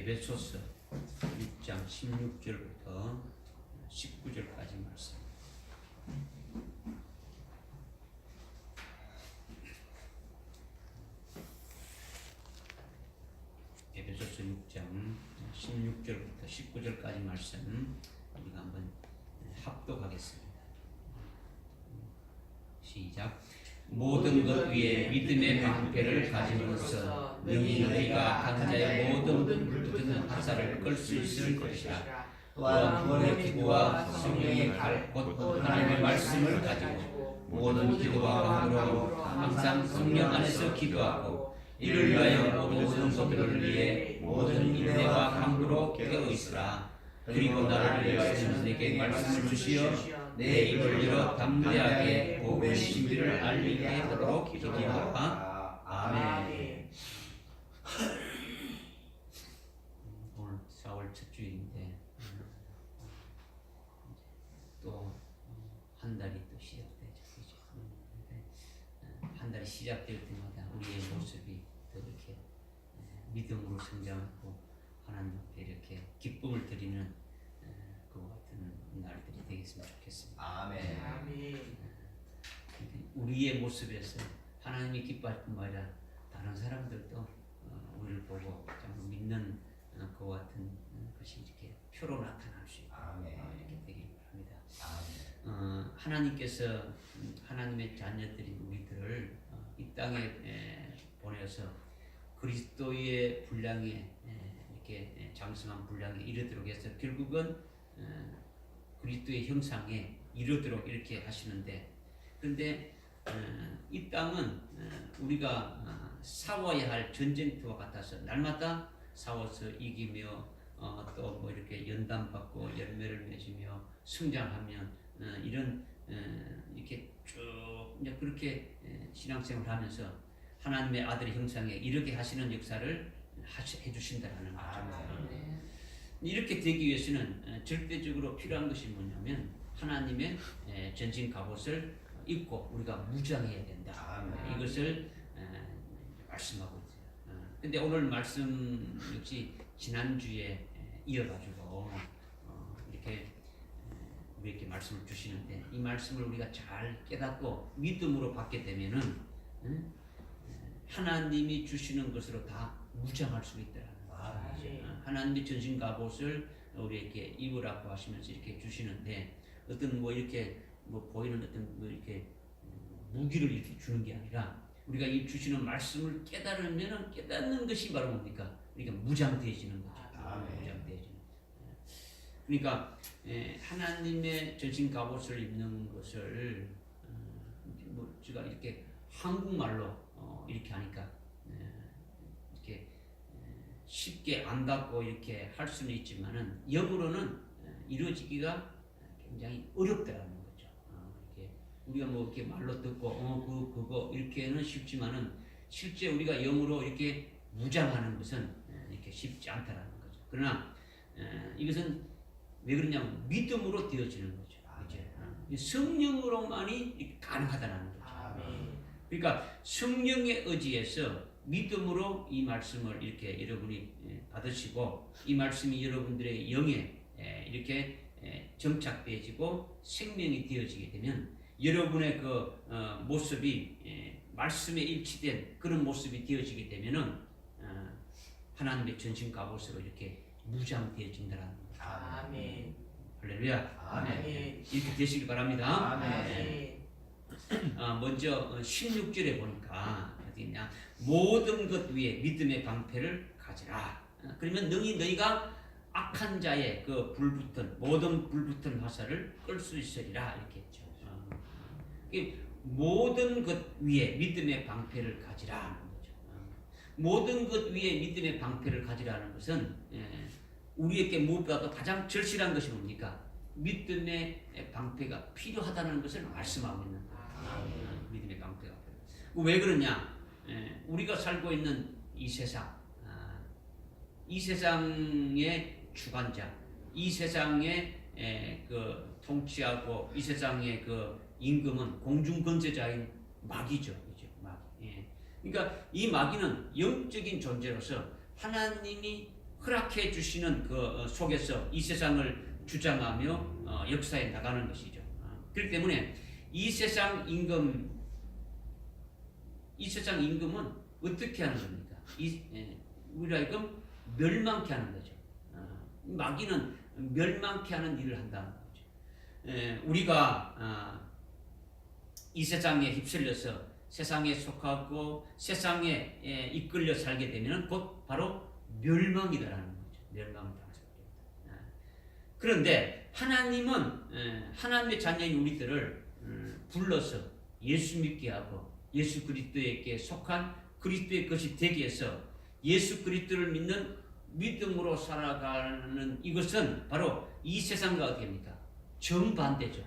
에베소서 6장 16절부터 19절까지 말씀. 에베소서 6장 16절부터 19절까지 말씀 우리가 한번 합독하겠습니다. 시작. 모든 것 위에 믿음의 방패를 가짐으로써 능히 너희가 강자의 모든 불붙는 화살을 끌 수 있을 것이라. 또한 구원의 기구와 성령의 칼 곧 하나님의 말씀을 가지고 모든 기도와 간구로 항상 성령 안에서 기도하고 이를 위하여 모든 성도들을 위해 모든 인내와 간구로 깨어 있으라. 그리고 나를 위하여 내게 말씀을 주시어 내 입을 열어 담대하게 복음의 신비를 알리게 하도록 기도하라. 아멘. 오늘 4월 첫 주일인데 또 한 달이 또 시작되죠. 한 달이 시작될 때마다 우리의 모습이 더 이렇게 믿음으로 성장하고 하나님 앞에 이렇게 기쁨을 드리는 그와 같은 날들이 되겠으면 좋겠습니다. 아멘. 우리의 모습에서 하나님이 기뻐할 뿐만 아니라 다른 사람들도 우리를 보고 참 믿는 그와 같은 것이 이렇게 표로 나타날 수 있고 이렇게 되길 바랍니다. 하나님께서 하나님의 자녀들인 우리들을 이 땅에 보내서 그리스도의 분량에 이렇게 장성한 분량에 이르도록 해서 결국은 그리스도의 형상에 이르도록 이렇게 하시는데, 그런데 이 땅은 우리가 싸워야 할 전쟁터와 같아서 날마다 싸워서 이기며 또 뭐 이렇게 연단받고 열매를 맺으며 성장하면 이런 이렇게 쭉 이제 그렇게 신앙생활을 하면서 하나님의 아들의 형상에 이르게 하시는 역사를 해주신다라는 거죠. 이렇게 되기 위해서는 절대적으로 필요한 것이 뭐냐면 하나님의 전신 갑옷을 입고 우리가 무장해야 된다. 이것을 말씀하고 있어요. 근데 오늘 말씀 역시 지난주에 이어가지고 이렇게 우리에게 말씀을 주시는데, 이 말씀을 우리가 잘 깨닫고 믿음으로 받게 되면은 하나님이 주시는 것으로 다 무장할 수 있더라는 거죠. 하나님의 전신 갑옷을 우리에게 입으라고 하시면서 이렇게 주시는데, 어떤 뭐 이렇게 뭐 보이는 어떤 뭐 이렇게 무기를 이렇게 주는 게 아니라 우리가 이 주시는 말씀을 깨달으면은 깨닫는 것이 바로 뭡니까? 우리가 무장되어지는 거죠. 무장되어지는. 그러니까 하나님의 전신 갑옷을 입는 것을 뭐 제가 이렇게 한국말로 이렇게 하니까 이렇게 쉽게 안닿고 이렇게 할 수는 있지만은 영으로는 이루어지기가 굉장히 어렵다라는 거죠. 이렇게 우리가 뭐 이렇게 말로 듣고 그거 이렇게는 쉽지만은 실제 우리가 영으로 이렇게 무장하는 것은 이렇게 쉽지 않다라는 거죠. 그러나 이것은 왜 그러냐면 믿음으로 되어지는 거죠. 성령으로만이 가능하다는 거죠. 그러니까 성령의 의지에서 믿음으로 이 말씀을 이렇게 여러분이 받으시고 이 말씀이 여러분들의 영에 이렇게 정착되어지고 생명이 되어지게 되면 여러분의 그 모습이 말씀에 일치된 그런 모습이 되어지게 되면은 하나님의 전신 갑옷으로 이렇게 무장되어진다는 거죠. 아멘. 할렐루야. 아멘. 이렇게 되시길 바랍니다. 아멘. 먼저 16절에 보니까 어디냐, 모든 것 위에 믿음의 방패를 가지라. 그러면 너희가 악한 자의 그 불붙은 모든 불붙은 화살을 끌 수 있으리라 이렇게 했죠. 모든 것 위에 믿음의 방패를 가지라는 거죠. 모든 것 위에 믿음의 방패를 가지라는 것은 우리에게 무엇보다도 가장 절실한 것이 뭡니까? 믿음의 방패가 필요하다는 것을 말씀하고 있는 거예요. 믿음의 방패가. 왜 그러냐? 우리가 살고 있는 이 세상, 이 세상의 주관자, 이 세상의 그 통치하고 이 세상의 그 임금은 공중권세자인 마귀죠, 그죠? 마귀. 그러니까 이 마귀는 영적인 존재로서 하나님이 허락해 주시는 그 속에서 이 세상을 주장하며 역사에 나가는 것이죠. 그렇기 때문에 이 세상 임금은 어떻게 하는 겁니까? 우리가 이금 멸망케 하는 거죠. 마귀는 멸망케 하는 일을 한다는 거죠. 우리가 이 세상에 휩쓸려서 세상에 속하고 세상에 이끌려 살게 되면 곧 바로 멸망이다라는 거죠. 멸망을 당할 수밖에 없다. 그런데 하나님은 하나님의 자녀인 우리들을 불러서 예수 믿게 하고 예수 그리스도에게 속한 그리스도의 것이 되기 위해서 예수 그리스도를 믿는 믿음으로 살아가는 이것은 바로 이 세상과 어떻게 합니까? 정반대죠.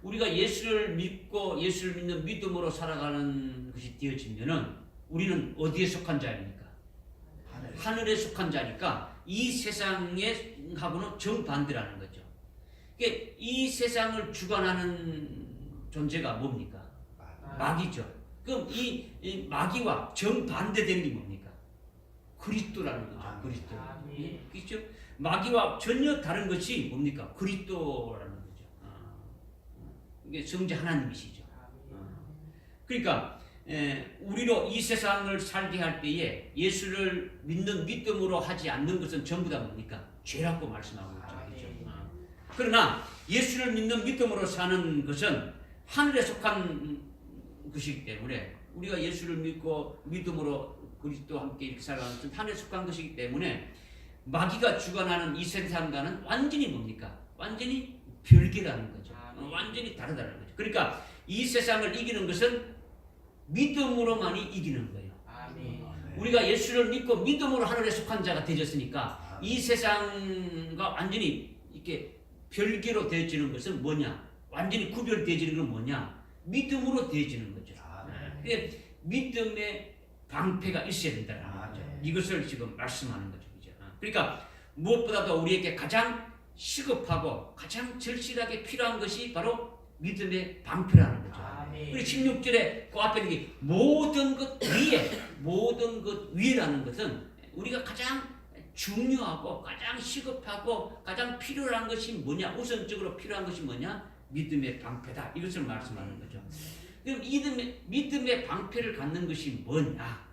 우리가 예수를 믿고 예수를 믿는 믿음으로 살아가는 것이 되어지면은 우리는 어디에 속한 자입니까? 하늘에 속한 자니까 이 세상하고는 정반대라는 거죠. 그러니까 이 세상을 주관하는 존재가 뭡니까? 마귀죠. 그럼 이 마귀와 정반대되는 게 뭡니까? 그리스도라는 거죠. 그리스도. 그렇죠? 마귀와 전혀 다른 것이 뭡니까? 그리스도라는 거죠. 이게 성자 하나님이시죠. 그러니까 우리로 이 세상을 살게 할 때에 예수를 믿는 믿음으로 하지 않는 것은 전부 다 뭡니까? 죄라고 말씀하고 있죠. 그렇죠? 그러나 예수를 믿는 믿음으로 사는 것은 하늘에 속한 것이기 때문에 우리가 예수를 믿고 믿음으로 그리스도와 함께 이렇게 살아가는 것은 하늘에 속한 것이기 때문에 마귀가 주관하는 이 세상과는 완전히 뭡니까? 완전히 별개라는 거죠. 완전히 다르다는 거죠. 그러니까 이 세상을 이기는 것은 믿음으로만이 이기는 거예요. 우리가 예수를 믿고 믿음으로 하늘에 속한 자가 되었으니까 이 세상과 완전히 이렇게 별개로 되어지는 것은 뭐냐? 완전히 구별되어지는 건 뭐냐? 믿음으로 되어지는 거죠. 믿음의 방패가 있어야 된다는 거죠. 이것을 지금 말씀하는 거죠. 그러니까 무엇보다도 우리에게 가장 시급하고 가장 절실하게 필요한 것이 바로 믿음의 방패라는 거죠. 그리고 16절에 그 앞에 있는 게 모든 것 위에라는 것은 우리가 가장 중요하고 가장 시급하고 가장 필요한 것이 뭐냐? 우선적으로 필요한 것이 뭐냐? 믿음의 방패다. 이것을 말씀하는 거죠. 그럼 믿음의 방패를 갖는 것이 뭐냐?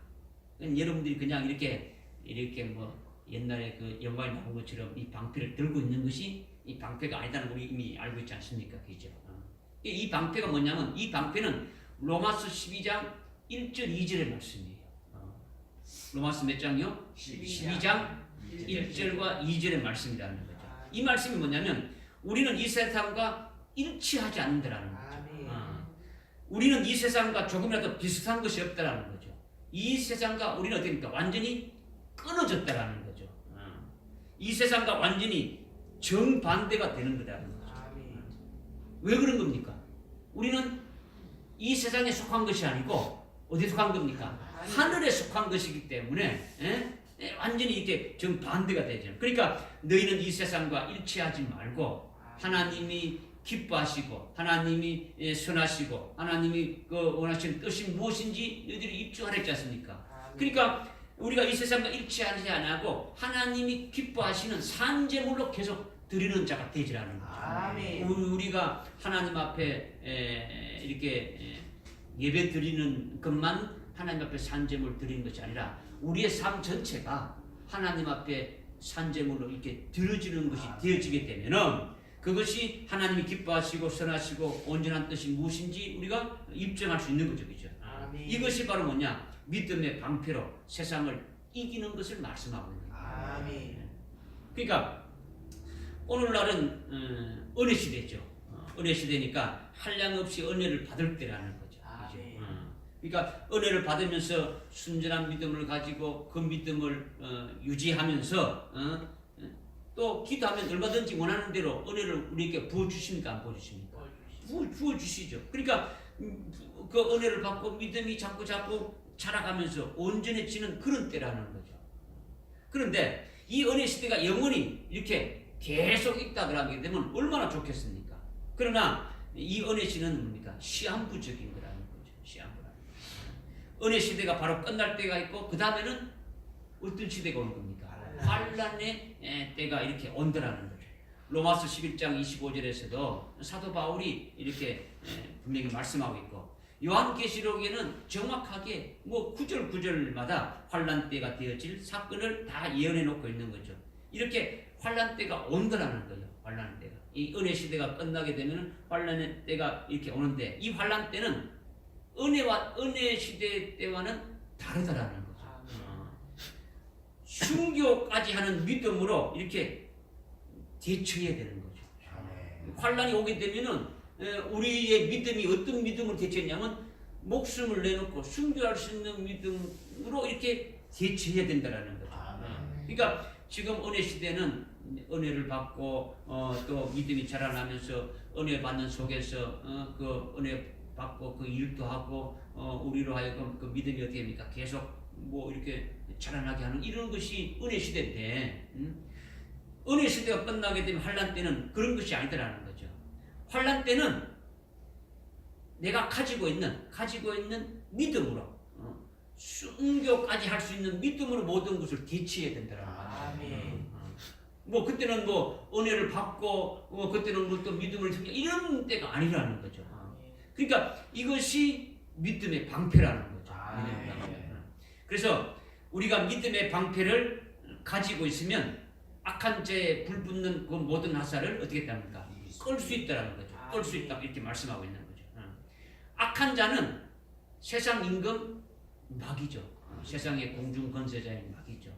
여러분들이 그냥 이렇게 뭐 옛날에 그 영화에 나온 것처럼 이 방패를 들고 있는 것이 이 방패가 아니다는 걸 우리 이미 알고 있지 않습니까? 그죠? 이 방패가 뭐냐면 이 방패는 로마서 12장 1절 2절의 말씀이에요. 로마서 몇 장이요? 12장 1절과 2절의 말씀이라는 거죠. 이 말씀이 뭐냐면 우리는 이 세상과 일치하지 않는다라는 거죠. 우리는 이 세상과 조금이라도 비슷한 것이 없다라는 거죠. 이 세상과 우리는 어떻습니까? 완전히 끊어졌다라는 거죠. 이 세상과 완전히 정반대가 되는 거다라는 거죠. 왜 그런 겁니까? 우리는 이 세상에 속한 것이 아니고 어디에 속한 겁니까? 하늘에 속한 것이기 때문에 완전히 이렇게 정반대가 되죠. 그러니까 너희는 이 세상과 일치하지 말고 하나님이 기뻐하시고 하나님이 선하시고 하나님이 그 원하시는 뜻이 무엇인지 너희들이 입증하라 했지 않습니까? 그러니까 우리가 이 세상과 일치하지 않고 하나님이 기뻐하시는 산제물로 계속 드리는 자가 되지라는 거죠. 우리가 하나님 앞에 이렇게 예배 드리는 것만 하나님 앞에 산제물 드리는 것이 아니라 우리의 삶 전체가 하나님 앞에 산제물로 이렇게 드려지는 것이 되어지게 되면은 그것이 하나님이 기뻐하시고 선하시고 온전한 뜻이 무엇인지 우리가 입증할 수 있는 거죠. 그죠? 이것이 바로 뭐냐? 믿음의 방패로 세상을 이기는 것을 말씀하고 있는 거예요. 그러니까 오늘날은 은혜 시대죠. 은혜 시대니까 한량없이 은혜를 받을 때라는 거죠. 그러니까 은혜를 받으면서 순전한 믿음을 가지고 그 믿음을 유지하면서 또 기도하면 얼마든지 원하는 대로 은혜를 우리에게 부어주십니까? 안 부어주십니까? 부어주시죠. 그러니까 그 은혜를 받고 믿음이 자꾸 자라가면서 온전해지는 그런 때라는 거죠. 그런데 이 은혜 시대가 영원히 이렇게 계속 있다 그러게 되면 얼마나 좋겠습니까? 그러나 이 은혜 시대는 뭡니까? 시한부적인 거라는 거죠. 시한부라는 거죠. 은혜 시대가 바로 끝날 때가 있고 그 다음에는 어떤 시대가 오는 겁니까? 환란의 때가 이렇게 온다라는 거죠. 로마서 11장 25절에서도 사도 바울이 이렇게 분명히 말씀하고 있고, 요한계시록에는 정확하게 뭐 구절 구절마다 환란 때가 되어질 사건을 다 예언해 놓고 있는 거죠. 이렇게 환란 때가 온다라는 거예요. 환란 때가, 이 은혜 시대가 끝나게 되면 환란의 때가 이렇게 오는데, 이 환란 때는 은혜 시대 때와는 다르다라는 거죠. 순교까지 하는 믿음으로 이렇게 대처해야 되는 거죠. 환란이 오게 되면은 우리의 믿음이 어떤 믿음으로 대처했냐면, 목숨을 내놓고 순교할 수 있는 믿음으로 이렇게 대처해야 된다라는 거죠. 그러니까 지금 은혜 시대는 은혜를 받고 또 믿음이 자라나면서 은혜 받는 속에서 그 은혜 받고 그 일도 하고 우리로 하여금 그 믿음이 어떻게 됩니까? 계속 뭐 이렇게 자라나게 하는 이런 것이 은혜 시대인데, 은혜 시대가 끝나게 되면 환란 때는 그런 것이 아니더라는 거죠. 환란 때는 내가 가지고 있는 믿음으로 순교까지 할 수 있는 믿음으로 모든 것을 대치해야 된다는 거죠. 뭐 그때는 뭐 은혜를 받고 그때는 뭐 또 믿음을 생겨 이런 때가 아니라는 거죠. 그러니까 이것이 믿음의 방패라는 거죠. 그래서 우리가 믿음의 방패를 가지고 있으면 악한 자에 불붙는 그 모든 화살을 어떻게 했답니까? 끌 수 있다라는 거죠. 끌 수 있다 이렇게 말씀하고 있는 거죠. 악한 자는 세상 임금 마귀죠. 세상의 공중 건세자인 마귀죠.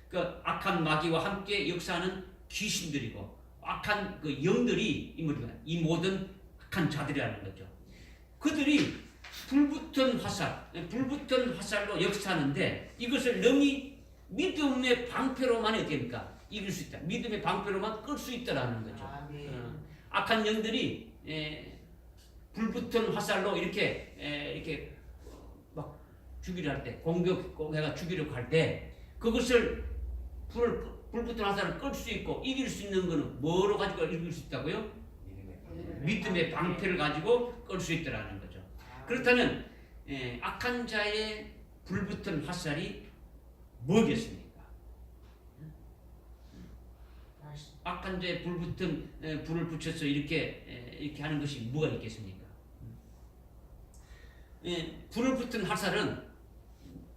그 악한 마귀와 함께 역사하는 귀신들이고 악한 그 영들이 이 모든 악한 자들이라는 거죠. 그들이 불붙은 화살로 역사하는데, 이것을 능히 믿음의 방패로만 어떻게 됩니까? 이길 수 있다. 믿음의 방패로만 끌 수 있다라는 거죠. 악한 영들이 불붙은 화살로 이렇게 막 죽이려 할 때, 공격해가 죽이려고 할 때, 그것을 불붙은 화살을 끌 수 있고 이길 수 있는 것은 뭐로 가지고 이길 수 있다고요? 믿음의 방패를 가지고 끌 수 있다라는 거죠. 그렇다면 악한 자의 불붙은 화살이 뭐겠습니까? 악한 자의 불붙은 불을 붙여서 이렇게 하는 것이 뭐가 있겠습니까? 불을 붙은 화살은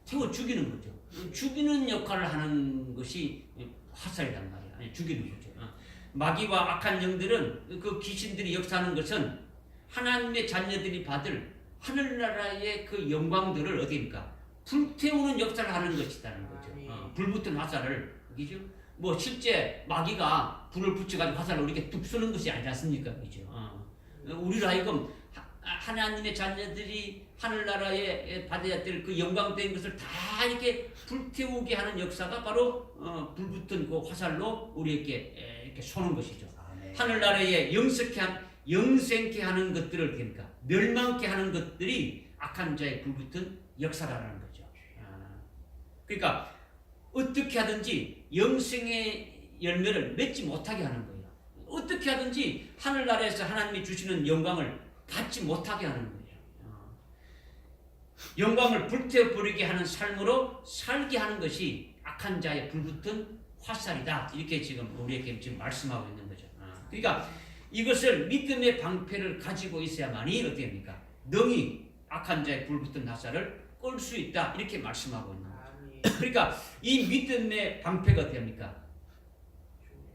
태워 죽이는 거죠. 죽이는 역할을 하는 것이 화살이란 말이야. 죽이는 거죠. 마귀와 악한 영들은, 그 귀신들이 역사하는 것은 하나님의 자녀들이 받을 하늘나라의 그 영광들을 어디입니까? 불태우는 역사를 하는 것이라는 거죠. 불붙은 화살을, 그죠? 뭐 실제 마귀가 불을 붙여가지고 화살을 이렇게 뚝 쏘는 것이 아니지 않습니까? 그죠? 우리로 하여금 하나님의 자녀들이 하늘나라에 받아야 될 그 영광된 것을 다 이렇게 불태우게 하는 역사가 바로 불붙은 그 화살로 우리에게 이렇게 쏘는 것이죠. 하늘나라에 영생케 하는 것들을 그러니까 멸망케 하는 것들이 악한 자의 불붙은 역사라는 거죠. 그러니까 어떻게 하든지 영생의 열매를 맺지 못하게 하는 거예요. 어떻게 하든지 하늘나라에서 하나님이 주시는 영광을 갖지 못하게 하는 거예요. 영광을 불태워버리게 하는 삶으로 살게 하는 것이 악한 자의 불붙은 화살이다. 이렇게 지금 우리에게 지금 말씀하고 있는 거죠. 그러니까 이것을 믿음의 방패를 가지고 있어야만이 어떻게 됩니까? 능히 악한 자의 불붙은 화살을 끌 수 있다. 이렇게 말씀하고 있는 거죠. 그러니까 이 믿음의 방패가 어떻게 합니까?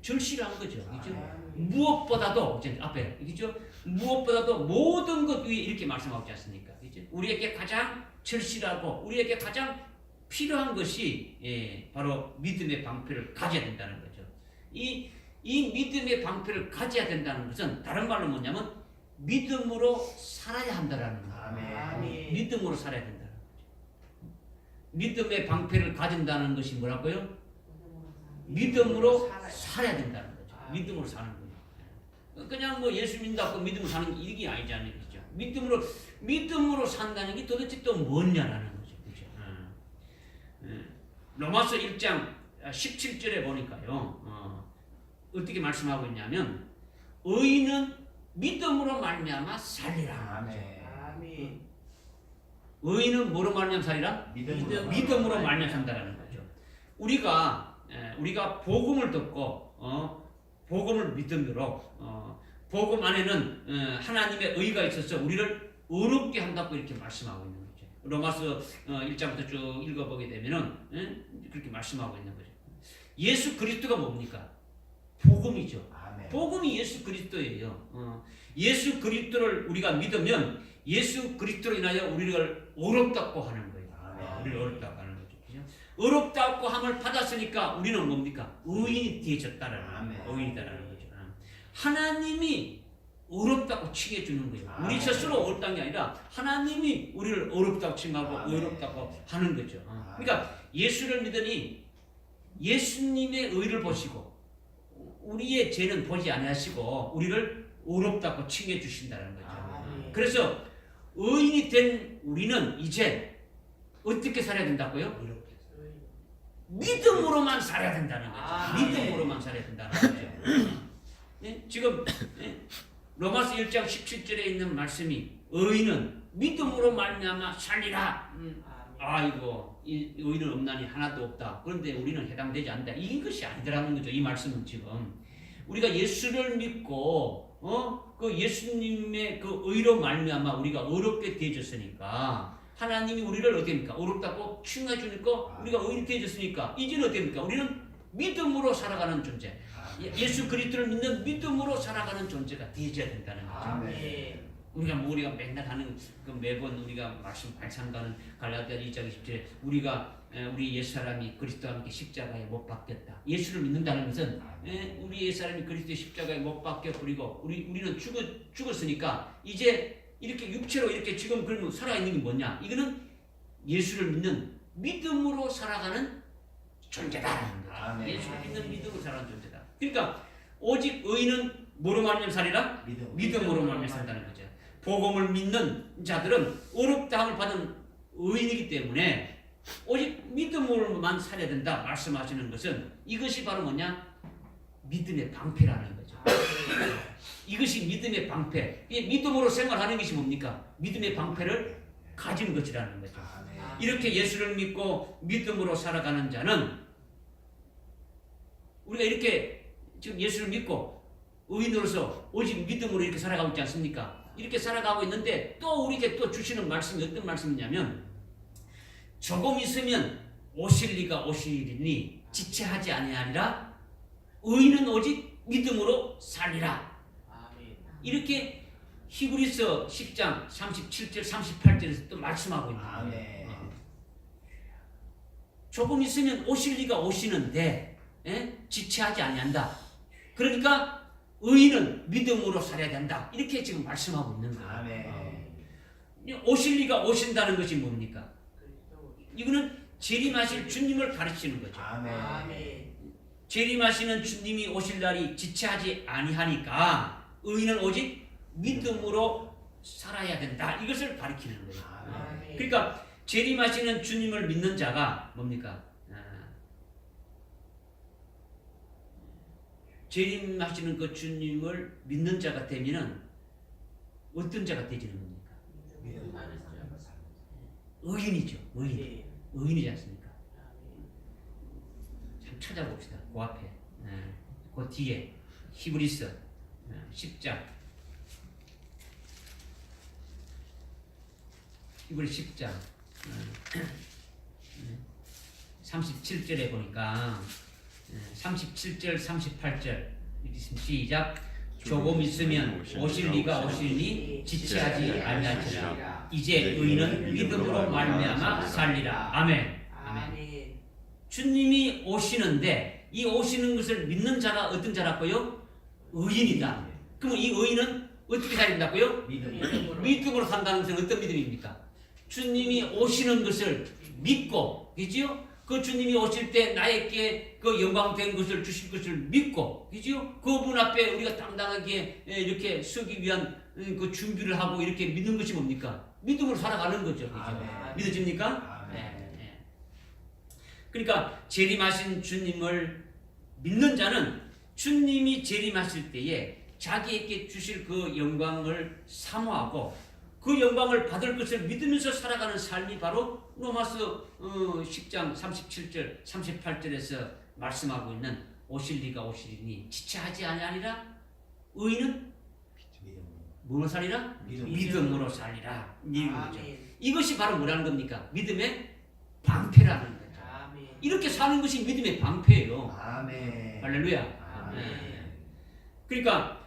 절실한 거죠. 그죠? 무엇보다도 앞에 그죠? 무엇보다도 모든 것 위에 이렇게 말씀하고 있지 않습니까? 그죠? 우리에게 가장 절실하고 우리에게 가장 필요한 것이 바로 믿음의 방패를 가져야 된다는 거죠. 이 믿음의 방패를 가져야 된다는 것은 다른 말로 뭐냐면 믿음으로 살아야 한다라는 거예요. 믿음으로 살아야 된다는 거죠. 믿음의 방패를 가진다는 것이 뭐라고요? 믿음으로 살아야 된다는 거죠. 믿음으로 사는 거예요. 그냥 뭐 예수 믿는다고 믿음으로 사는 게 이게 아니잖아요. 그죠? 믿음으로 산다는 게 도대체 또 뭐냐라는 거죠. 그죠? 로마서 1장 17절에 보니까요. 어떻게 말씀하고 있냐면 의인은 믿음으로 말미암아 살리라. 의인은 뭐로 말미암아 살리라? 믿음으로 말미암아 산다라는 거죠. 우리가 우리가 복음을 듣고 복음을 믿음으로 복음 안에는 하나님의 의가 있어서 우리를 의롭게 한다고 이렇게 말씀하고 있는 거죠. 로마서 1장부터 쭉 읽어보게 되면은 그렇게 말씀하고 있는 거죠. 예수 그리스도가 뭡니까? 복음이죠. 아멘. 복음이 예수 그리스도예요. 예수 그리스도를 우리가 믿으면 예수 그리스도로 인하여 우리를 의롭다고 하는 거예요. 아멘. 우리를 의롭다고 하는 거죠. 그죠? 의롭다고 함을 받았으니까 우리는 뭡니까? 의인이 되어졌다라는 아멘. 의인이다라는 거죠. 하나님이 의롭다고 칭해 주는 거예요. 우리 아멘. 스스로 의롭다는 게 아니라 하나님이 우리를 의롭다고 칭하고 아멘. 의롭다고 하는 거죠. 그러니까 예수를 믿으니 예수님의 의를 보시고 우리의 죄는 보지 아니하시고 우리를 의롭다고 칭해 주신다는 거죠. 아멘. 그래서 의인이 된 우리는 이제 어떻게 살아야 된다고요? 이렇게. 믿음으로만 살아야 된다는 거죠. 아멘. 믿음으로만 살아야 된다는 거죠. 지금 로마서 1장 17절에 있는 말씀이 의인은 믿음으로 말미암아 살리라. 아이고 이 의인은 없나니 하나도 없다. 그런데 우리는 해당되지 않는다. 이것이 아니더라는 거죠. 이 말씀은 지금 우리가 예수를 믿고 그 예수님의 그 의로 말미암아 우리가 의롭게 되어졌으니까 하나님이 우리를 어떻게입니까? 의롭다고 칭해 주니까 우리가 의인이 되어졌으니까 이제는 어떻게입니까? 우리는 믿음으로 살아가는 존재. 예수 그리스도를 믿는 믿음으로 살아가는 존재가 되어져야 된다는 거죠. 아멘. 우리가 맨날 하는 그 매번 우리가 말씀 발상가는 갈라디아 2장 20절에 우리 옛사람이 그리스도와 함께 십자가에 못 박혔다. 예수를 믿는다는 것은 우리 옛사람이 그리스도의 십자가에 못 박혀 버리고 우리는 죽었으니까 이제 이렇게 육체로 이렇게 지금 그러면 살아 있는 게 뭐냐? 이거는 예수를 믿는 믿음으로 살아가는 존재다라는 거죠. 아멘. 예수를 믿는 믿음으로 살아가는 존재다. 그러니까 오직 의인은 뭐로 말미암아 살리라? 믿음으로 말미암아 산다는 거죠. 복음을 믿는 자들은 의롭다함을 받은 의인이기 때문에 오직 믿음으로만 살아야 된다 말씀하시는 것은 이것이 바로 뭐냐? 믿음의 방패라는 거죠. 이것이 믿음의 방패. 이 믿음으로 생활하는 것이 뭡니까? 믿음의 방패를 가진 것이라는 거죠. 아멘. 이렇게 예수를 믿고 믿음으로 살아가는 자는 우리가 이렇게 지금 예수를 믿고 의인으로서 오직 믿음으로 이렇게 살아가고 있지 않습니까? 이렇게 살아가고 있는데 또 우리에게 또 주시는 말씀이 어떤 말씀이냐면 조금 있으면 오실 리가 오시리니 지체하지 아니하리라. 의인은 오직 믿음으로 살리라. 이렇게 히브리서 10장 37절 38절에서 또 말씀하고 있는 거예요. 아멘. 조금 있으면 오실 리가 오시는데 지체하지 아니한다. 그러니까 의인은 믿음으로 살아야 된다. 이렇게 지금 말씀하고 있는 거예요. 아멘. 오실 리가 오신다는 것이 뭡니까? 이거는 재림하실 주님을 가르치는 거죠. 아멘. 재림하시는 주님이 오실 날이 지체하지 아니하니까 의인은 오직 믿음으로 살아야 된다. 이것을 가르치는 거예요. 아멘. 그러니까 재림하시는 주님을 믿는 자가 뭡니까? 재림하시는 그 주님을 믿는 자가 되면은 어떤 자가 되지는 겁니까? 의인이죠. 의인. 의인이지 않습니까? 참 찾아봅시다. 그 앞에, 그 뒤에 히브리서 10장, 히브리 10장 37절에 보니까 37절 38절 이렇게 있습니다. 시작. 조금 있으면 오실 리가 오시니 지체하지 아니하리라. 이제 의인은 믿음으로 말미암아 살리라. 아멘. 아멘. 주님이 오시는데 이 오시는 것을 믿는 자가 어떤 자라고요? 의인이다. 그럼 이 의인은 어떻게 살린다고요? 믿음으로 산다는 것은 어떤 믿음입니까? 주님이 오시는 것을 믿고, 그죠? 그 주님이 오실 때 나에게 그 영광된 것을 주실 것을 믿고, 그죠? 그분 앞에 우리가 당당하게 이렇게 서기 위한 그 준비를 하고 이렇게 믿는 것이 뭡니까? 믿음으로 살아가는 거죠. 그죠? 아멘. 믿어집니까? 아멘. 네. 그러니까 재림하신 주님을 믿는 자는 주님이 재림하실 때에 자기에게 주실 그 영광을 사모하고 그 영광을 받을 것을 믿으면서 살아가는 삶이 바로 로마서 10장 37절 38절에서 말씀하고 있는 오실 리가 오시리니 지체하지 아니하리라. 의인은 뭐로 살리라? 믿음으로 살리라. 이것이 바로 뭐라는 겁니까? 믿음의 방패라는 거죠. 아멘. 이렇게 사는 것이 믿음의 방패예요. 아멘. 할렐루야. 아멘. 그러니까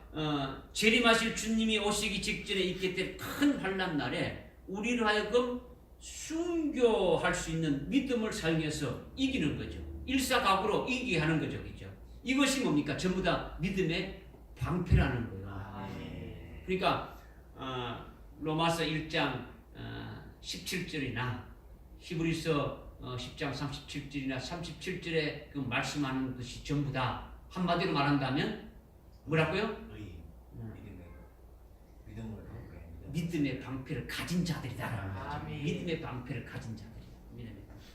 재림하실 주님이 오시기 직전에 있게 될 큰 환난 날에 우리를 하여금 순교할 수 있는 믿음을 사용해서 이기는 거죠. 일사각오로 이기게 하는 거죠. 그죠? 이것이 뭡니까? 전부 다 믿음의 방패라는 거예요. 아멘. 그러니까 로마서 1장 17절이나 히브리서 10장 37절이나 37절에 그 말씀하는 것이 전부 다 한마디로 말한다면 뭐라고요? 믿음의 방패를 가진 자들이다라는 거죠. 아멘. 믿음의 방패를 가진 자들이다. 믿음의 방패.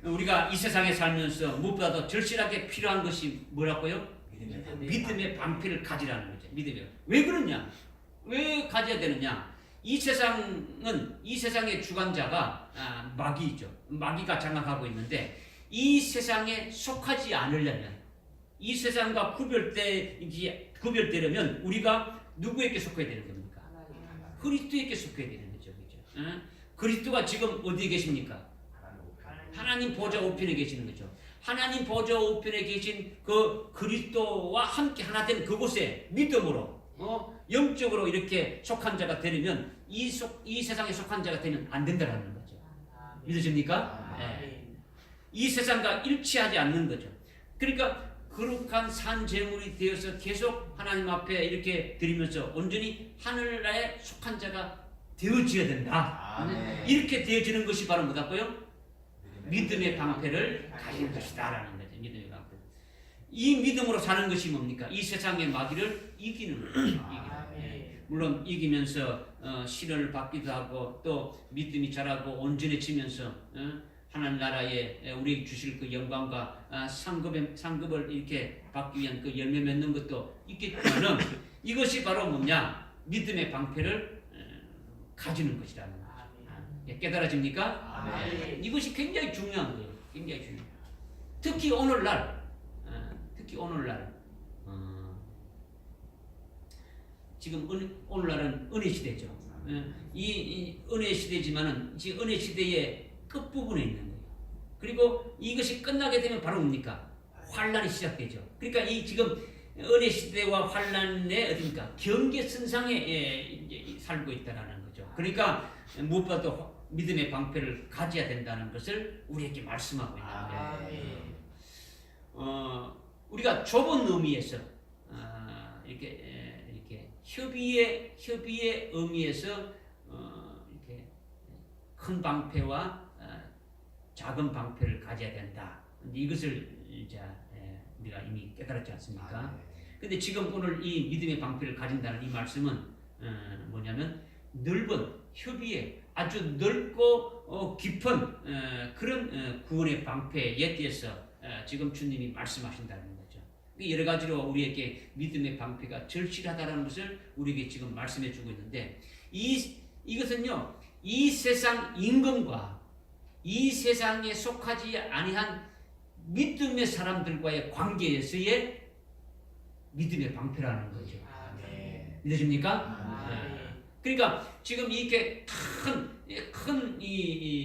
예. 우리가 이 세상에 살면서 무엇보다도 절실하게 필요한 것이 뭐라고요? 믿음의 방패를 가지라는 거죠. 믿음의. 왜 그러냐? 왜 가져야 되느냐? 이 세상은 이 세상의 주관자가 마귀죠. 마귀가 장악하고 있는데 이 세상에 속하지 않으려면 이 세상과 구별되려면 우리가 누구에게 속해야 되는 겁니까? 그리스도에게 속해야 되는 거죠. 그죠? 그리스도가 지금 어디에 계십니까? 하나님 보좌 우편에 계시는 거죠. 하나님 보좌 우편에 계신 그 그리스도와 함께 하나 된 그곳에 믿음으로 영적으로 이렇게 속한 자가 되려면 이 세상에 속한 자가 되면 안 된다라는 거죠. 믿으십니까? 네. 이 세상과 일치하지 않는 거죠. 그러니까 거룩한 산 제물이 되어서 계속 하나님 앞에 이렇게 드리면서 온전히 하늘나라에 속한 자가 되어져야 된다. 아멘. 이렇게 되어지는 것이 바로 뭐다고요? 믿음의 방패를 가진 것이다라는 거죠. 믿음의 방패. 이 믿음으로 사는 것이 뭡니까? 이 세상의 마귀를 이기는 거죠. 물론 이기면서 신을 받기도 하고 또 믿음이 자라고 온전해지면서 하나님 나라에 우리에게 주실 그 영광과 상급을 이렇게 받기 위한 그 열매 맺는 것도 있겠지만은 이것이 바로 뭐냐? 믿음의 방패를 가지는 것이라는 거죠. 깨달아집니까? 이것이 굉장히 중요한 거예요. 굉장히 중요해요. 특히 오늘날 지금 오늘날은 은혜 시대죠. 이 은혜 시대지만은 지금 은혜 시대의 끝부분에 있는 거예요. 그리고 이것이 끝나게 되면 바로 뭡니까? 환란이 시작되죠. 그러니까 이 지금 은혜 시대와 환란의 어디입니까? 경계선상에 이제 살고 있다라는 거죠. 그러니까 무엇보다도 믿음의 방패를 가져야 된다는 것을 우리에게 말씀하고 있는 거예요. 우리가 좁은 의미에서 이렇게 협의의 의미에서 이렇게 큰 방패와 작은 방패를 가져야 된다. 이것을 이제 우리가 이미 깨달았지 않습니까? 근데 지금 오늘 이 믿음의 방패를 가진다는 이 말씀은 뭐냐면 넓은 협의의 아주 넓고 깊은 그런 구원의 방패에 대해서 지금 주님이 말씀하신다는 거죠. 여러 가지로 우리에게 믿음의 방패가 절실하다는 것을 우리에게 지금 말씀해 주고 있는데 이것은요 이 세상 임금과 이 세상에 속하지 아니한 믿음의 사람들과의 관계에서의 믿음의 방패라는 거죠. 믿으십니까? 그러니까 지금 이렇게 큰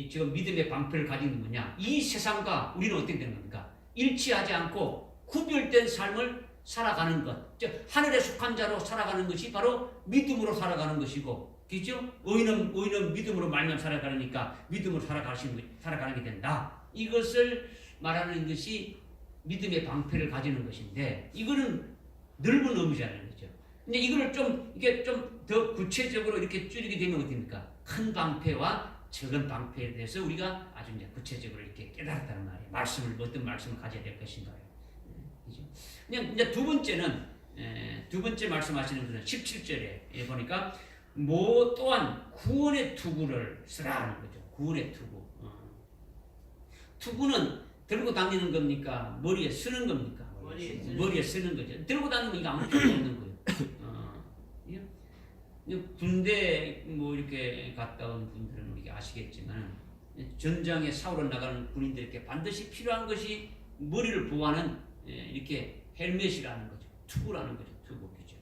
지금 믿음의 방패를 가진 뭐냐? 이 세상과 우리는 어떻게 되는 겁니까? 일치하지 않고 구별된 삶을 살아가는 것, 즉 하늘에 속한 자로 살아가는 것이 바로 믿음으로 살아가는 것이고, 그죠? 의인은 믿음으로 말면 살아가니까 믿음으로 살아가는 게 된다. 이것을 말하는 것이 믿음의 방패를 가지는 것인데, 이거는 넓은 의미잖아요, 그죠? 근데 이거를 이게 좀 더 구체적으로 이렇게 줄이게 되면 어떻습니까? 큰 방패와 적은 방패에 대해서 우리가 아주 이제 구체적으로 이렇게 깨달았다는 말이에요. 어떤 말씀을 가져야 될 것인가요? 그죠? 그냥 이제 두 번째 말씀하시는 것은 17절에 보니까 또한 구원의 투구를 쓰라는 거죠. 구원의 투구. 투구는 들고 다니는 겁니까? 머리에 쓰는 겁니까? 머리에 쓰는 거죠. 들고 다니면 이거 아무 필요 없는 거예요. 군대 뭐 이렇게 갔다 온 분들은 우리가 아시겠지만 전장에 사우러 나가는 군인들에게 반드시 필요한 것이 머리를 보호하는 이렇게 헬멧이라는 거죠. 투구라는 거죠. 투구 그죠.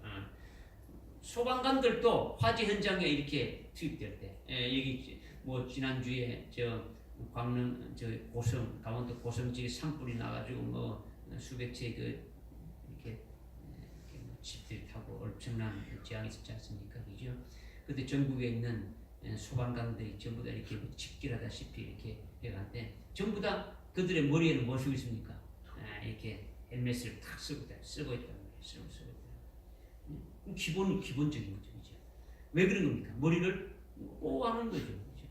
소방관들도 화재 현장에 이렇게 투입될 때 여기 뭐 지난주에 저 광릉 저 고성 강원도 고성 지에 산불이 나가지고 뭐 수백 채 그 이렇게 뭐 집들이 타고 엄청난 재앙이 있었지 않습니까? 그죠? 그때 전국에 있는 소방관들이 전부 다 이렇게 직결하다시피 이렇게 해가는데 전부 다 그들의 머리에는 뭐 쓰고 있습니까? 이렇게 헬멧을 탁 쓰고 있다는 거예요. 쓰고 있다. 기본적인 거죠. 그죠? 왜 그런 겁니까? 머리를 보호하는 거죠. 그죠?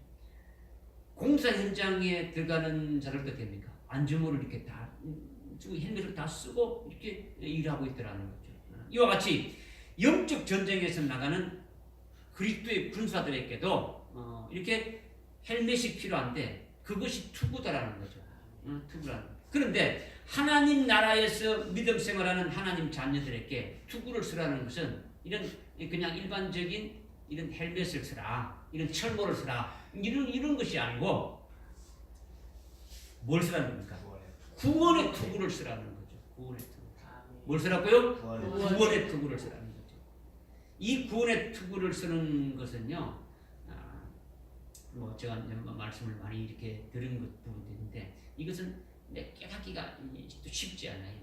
공사 현장에 들어가는 자들도 됩니까? 안전모를 이렇게 다 헬멧을 다 쓰고 이렇게 일하고 있더라는 거죠. 이와 같이 영적 전쟁에서 나가는 그리스도의 군사들에게도 이렇게 헬멧이 필요한데 그것이 투구다라는 거죠. 투구라는. 그런데 하나님 나라에서 믿음 생활하는 하나님 자녀들에게 투구를 쓰라는 것은 이런 그냥 일반적인 이런 헬멧을 쓰라, 이런 철모를 쓰라 이런 것이 아니고 뭘 쓰라는 겁니까? 구원의 투구를 쓰라는 거죠. 구원의 투구. 뭘 쓰라고요? 구원의 투구를 쓰라는 거죠. 이 구원의 투구를 쓰는 것은요, 뭐 제가 말씀을 많이 이렇게 들은 부분도 있는데 이것은 깨닫기가 쉽지 않아요.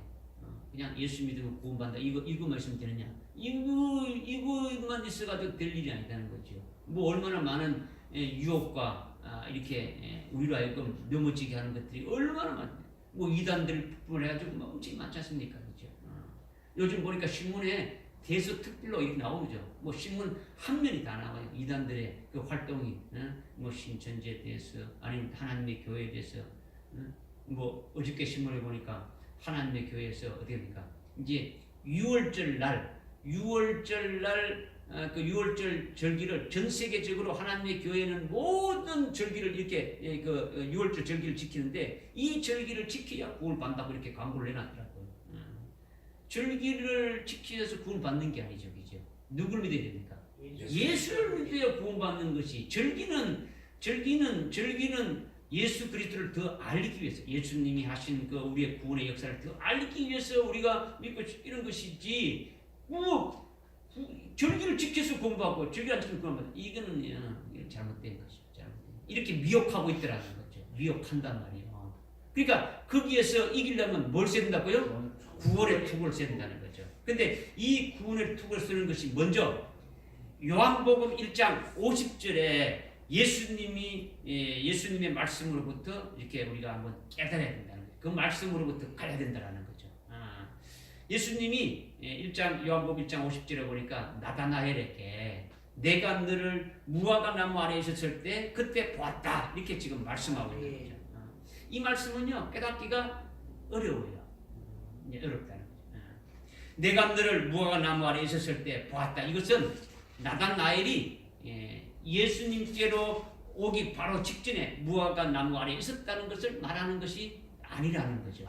그냥 예수 믿으면 구원받는다. 이거 말씀 되느냐? 이거만 있어가지고 될 일이 아니다는 거죠. 뭐 얼마나 많은 유혹과 이렇게 우리로 하여금 넘어지게 하는 것들이 얼마나 많. 뭐 이단들 해가지고 엄청 많지 않습니까? 그죠? 요즘 보니까 신문에 대서특필로 이렇게 나오죠. 뭐 신문 한 면이 다 나와요. 이단들의 그 활동이, 뭐 신천지에 대해서 아니면 하나님의 교회에 대해서, 뭐 어저께 신문에 보니까 하나님의 교회에서 어떻게 됩니까? 이제 6월절 날 그 6월절 절기를 전 세계적으로 하나님의 교회는 모든 절기를 이렇게 그 6월절 절기를 지키는데 이 절기를 지켜야 구원 받는다고 이렇게 광고를 내놨더라고요. 절기를 지키면서 구원 받는 게 아니죠, 그죠? 누구를 믿어야 됩니까? 예수를 믿어야 구원 받는 것이 절기는 예수 그리스도를 더 알리기 위해서 예수님이 하신 그 우리의 구원의 역사를 더 알리기 위해서 우리가 믿고 이런 것이지. 뭐 절기를 지켜서 공부하고 절기 안 지켜서 공부하고 이거는 잘못된 것이죠. 이렇게 미혹하고 있더라는 거죠. 미혹한단 말이에요. 그러니까 거기에서 이기려면 뭘 써야 된다고요? 구원의 투구를 써야 된다는 거죠. 근데 이 구원의 투구를 쓰는 것이 먼저 요한복음 1장 50절에 예수님의 말씀으로부터 이렇게 우리가 한번 깨달아야 된다는 거예요. 그 말씀으로부터 가야 된다는 거죠. 예수님이 요한복음 1장 50절에 보니까 나다나엘에게 내가 너를 무화과 나무 아래 있었을 때 그때 보았다 이렇게 지금 말씀하고 있는 거죠. 이 말씀은요 깨닫기가 어려워요. 어렵다는 거죠. 내가 너를 무화과 나무 아래 있었을 때 보았다. 이것은 나다나엘이 예수님께로 오기 바로 직전에 무화과 나무 아래 있었다는 것을 말하는 것이 아니라는 거죠.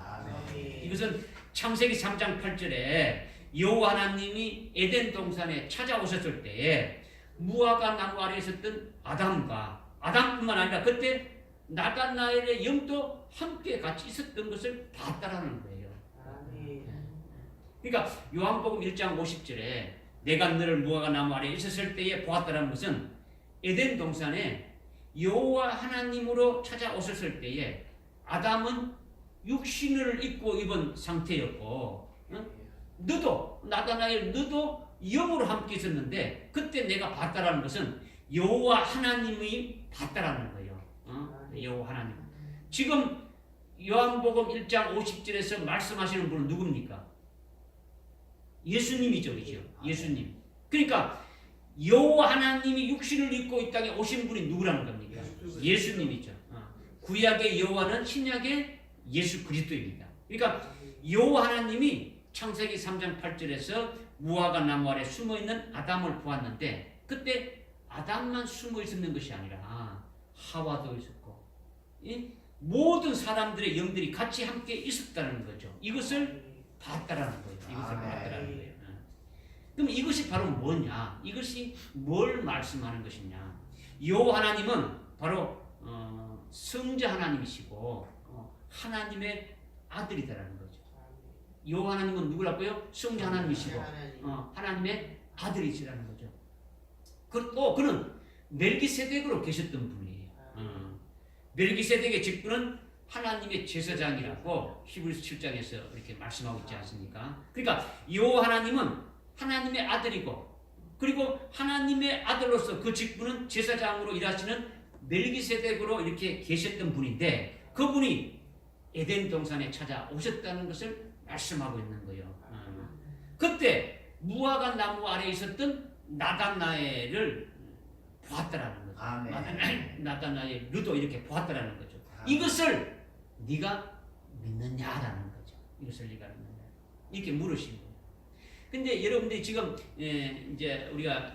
이것은 창세기 3장 8절에 여호와 하나님이 에덴 동산에 찾아오셨을 때에 무화과 나무 아래 있었던 아담뿐만 아니라 그때 나다나엘의 영도 함께 같이 있었던 것을 봤다라는 거예요. 그러니까 요한복음 1장 50절에 내가 너를 무화과 나무 아래 있었을 때에 보았다라는 것은 에덴 동산에 여호와 하나님으로 찾아오셨을 때에 아담은 육신을 입고 입은 상태였고 너도 영으로 함께 있었는데 그때 내가 봤다라는 것은 여호와 하나님이 봤다라는 거예요. 여호와 하나님. 지금 요한복음 1장 50절에서 말씀하시는 분은 누굽니까? 예수님이죠. 그죠? 예수님. 그러니까 여호와 하나님이 육신을 입고 이 땅에 오신 분이 누구라는 겁니까? 예수님이죠. 구약의 여호와는 신약의 예수 그리스도입니다. 그러니까 여호와 하나님이 창세기 3장 8절에서 무화과 나무 아래 숨어있는 아담을 보았는데 그때 아담만 숨어 있었는 것이 아니라 하와도 있었고 모든 사람들의 영들이 같이 함께 있었다는 거죠. 이것을 봤다라는 거예요. 이것을 봤다라는 거예요. 그럼 이것이 바로 뭐냐? 이것이 뭘 말씀하는 것이냐? 여호와 하나님은 바로 성자 하나님이시고 하나님의 아들이다라는 거죠. 여호와 하나님은 누구라고요? 성자 하나님이시고 하나님의 아들이시라는 거죠. 또 그는 멜기세덱으로 계셨던 분이에요. 멜기세덱의 직분은 하나님의 제사장이라고 히브리서 7장에서 이렇게 말씀하고 있지 않습니까? 그러니까 여호와 하나님은 하나님의 아들이고 그리고 하나님의 아들로서 그 직분은 제사장으로 일하시는 멜기세덱으로 이렇게 계셨던 분인데 그분이 에덴 동산에 찾아오셨다는 것을 말씀하고 있는 거예요. 그때 무화과 나무 아래에 있었던 나단나엘을 보았다라는 거죠. 나단나엘도 이렇게 보았다라는 거죠. 이것을 네가 믿느냐라는 거죠. 이것을 네가 믿느냐 이렇게 물으신 거예요. 근데 여러분들이 지금 이제 우리가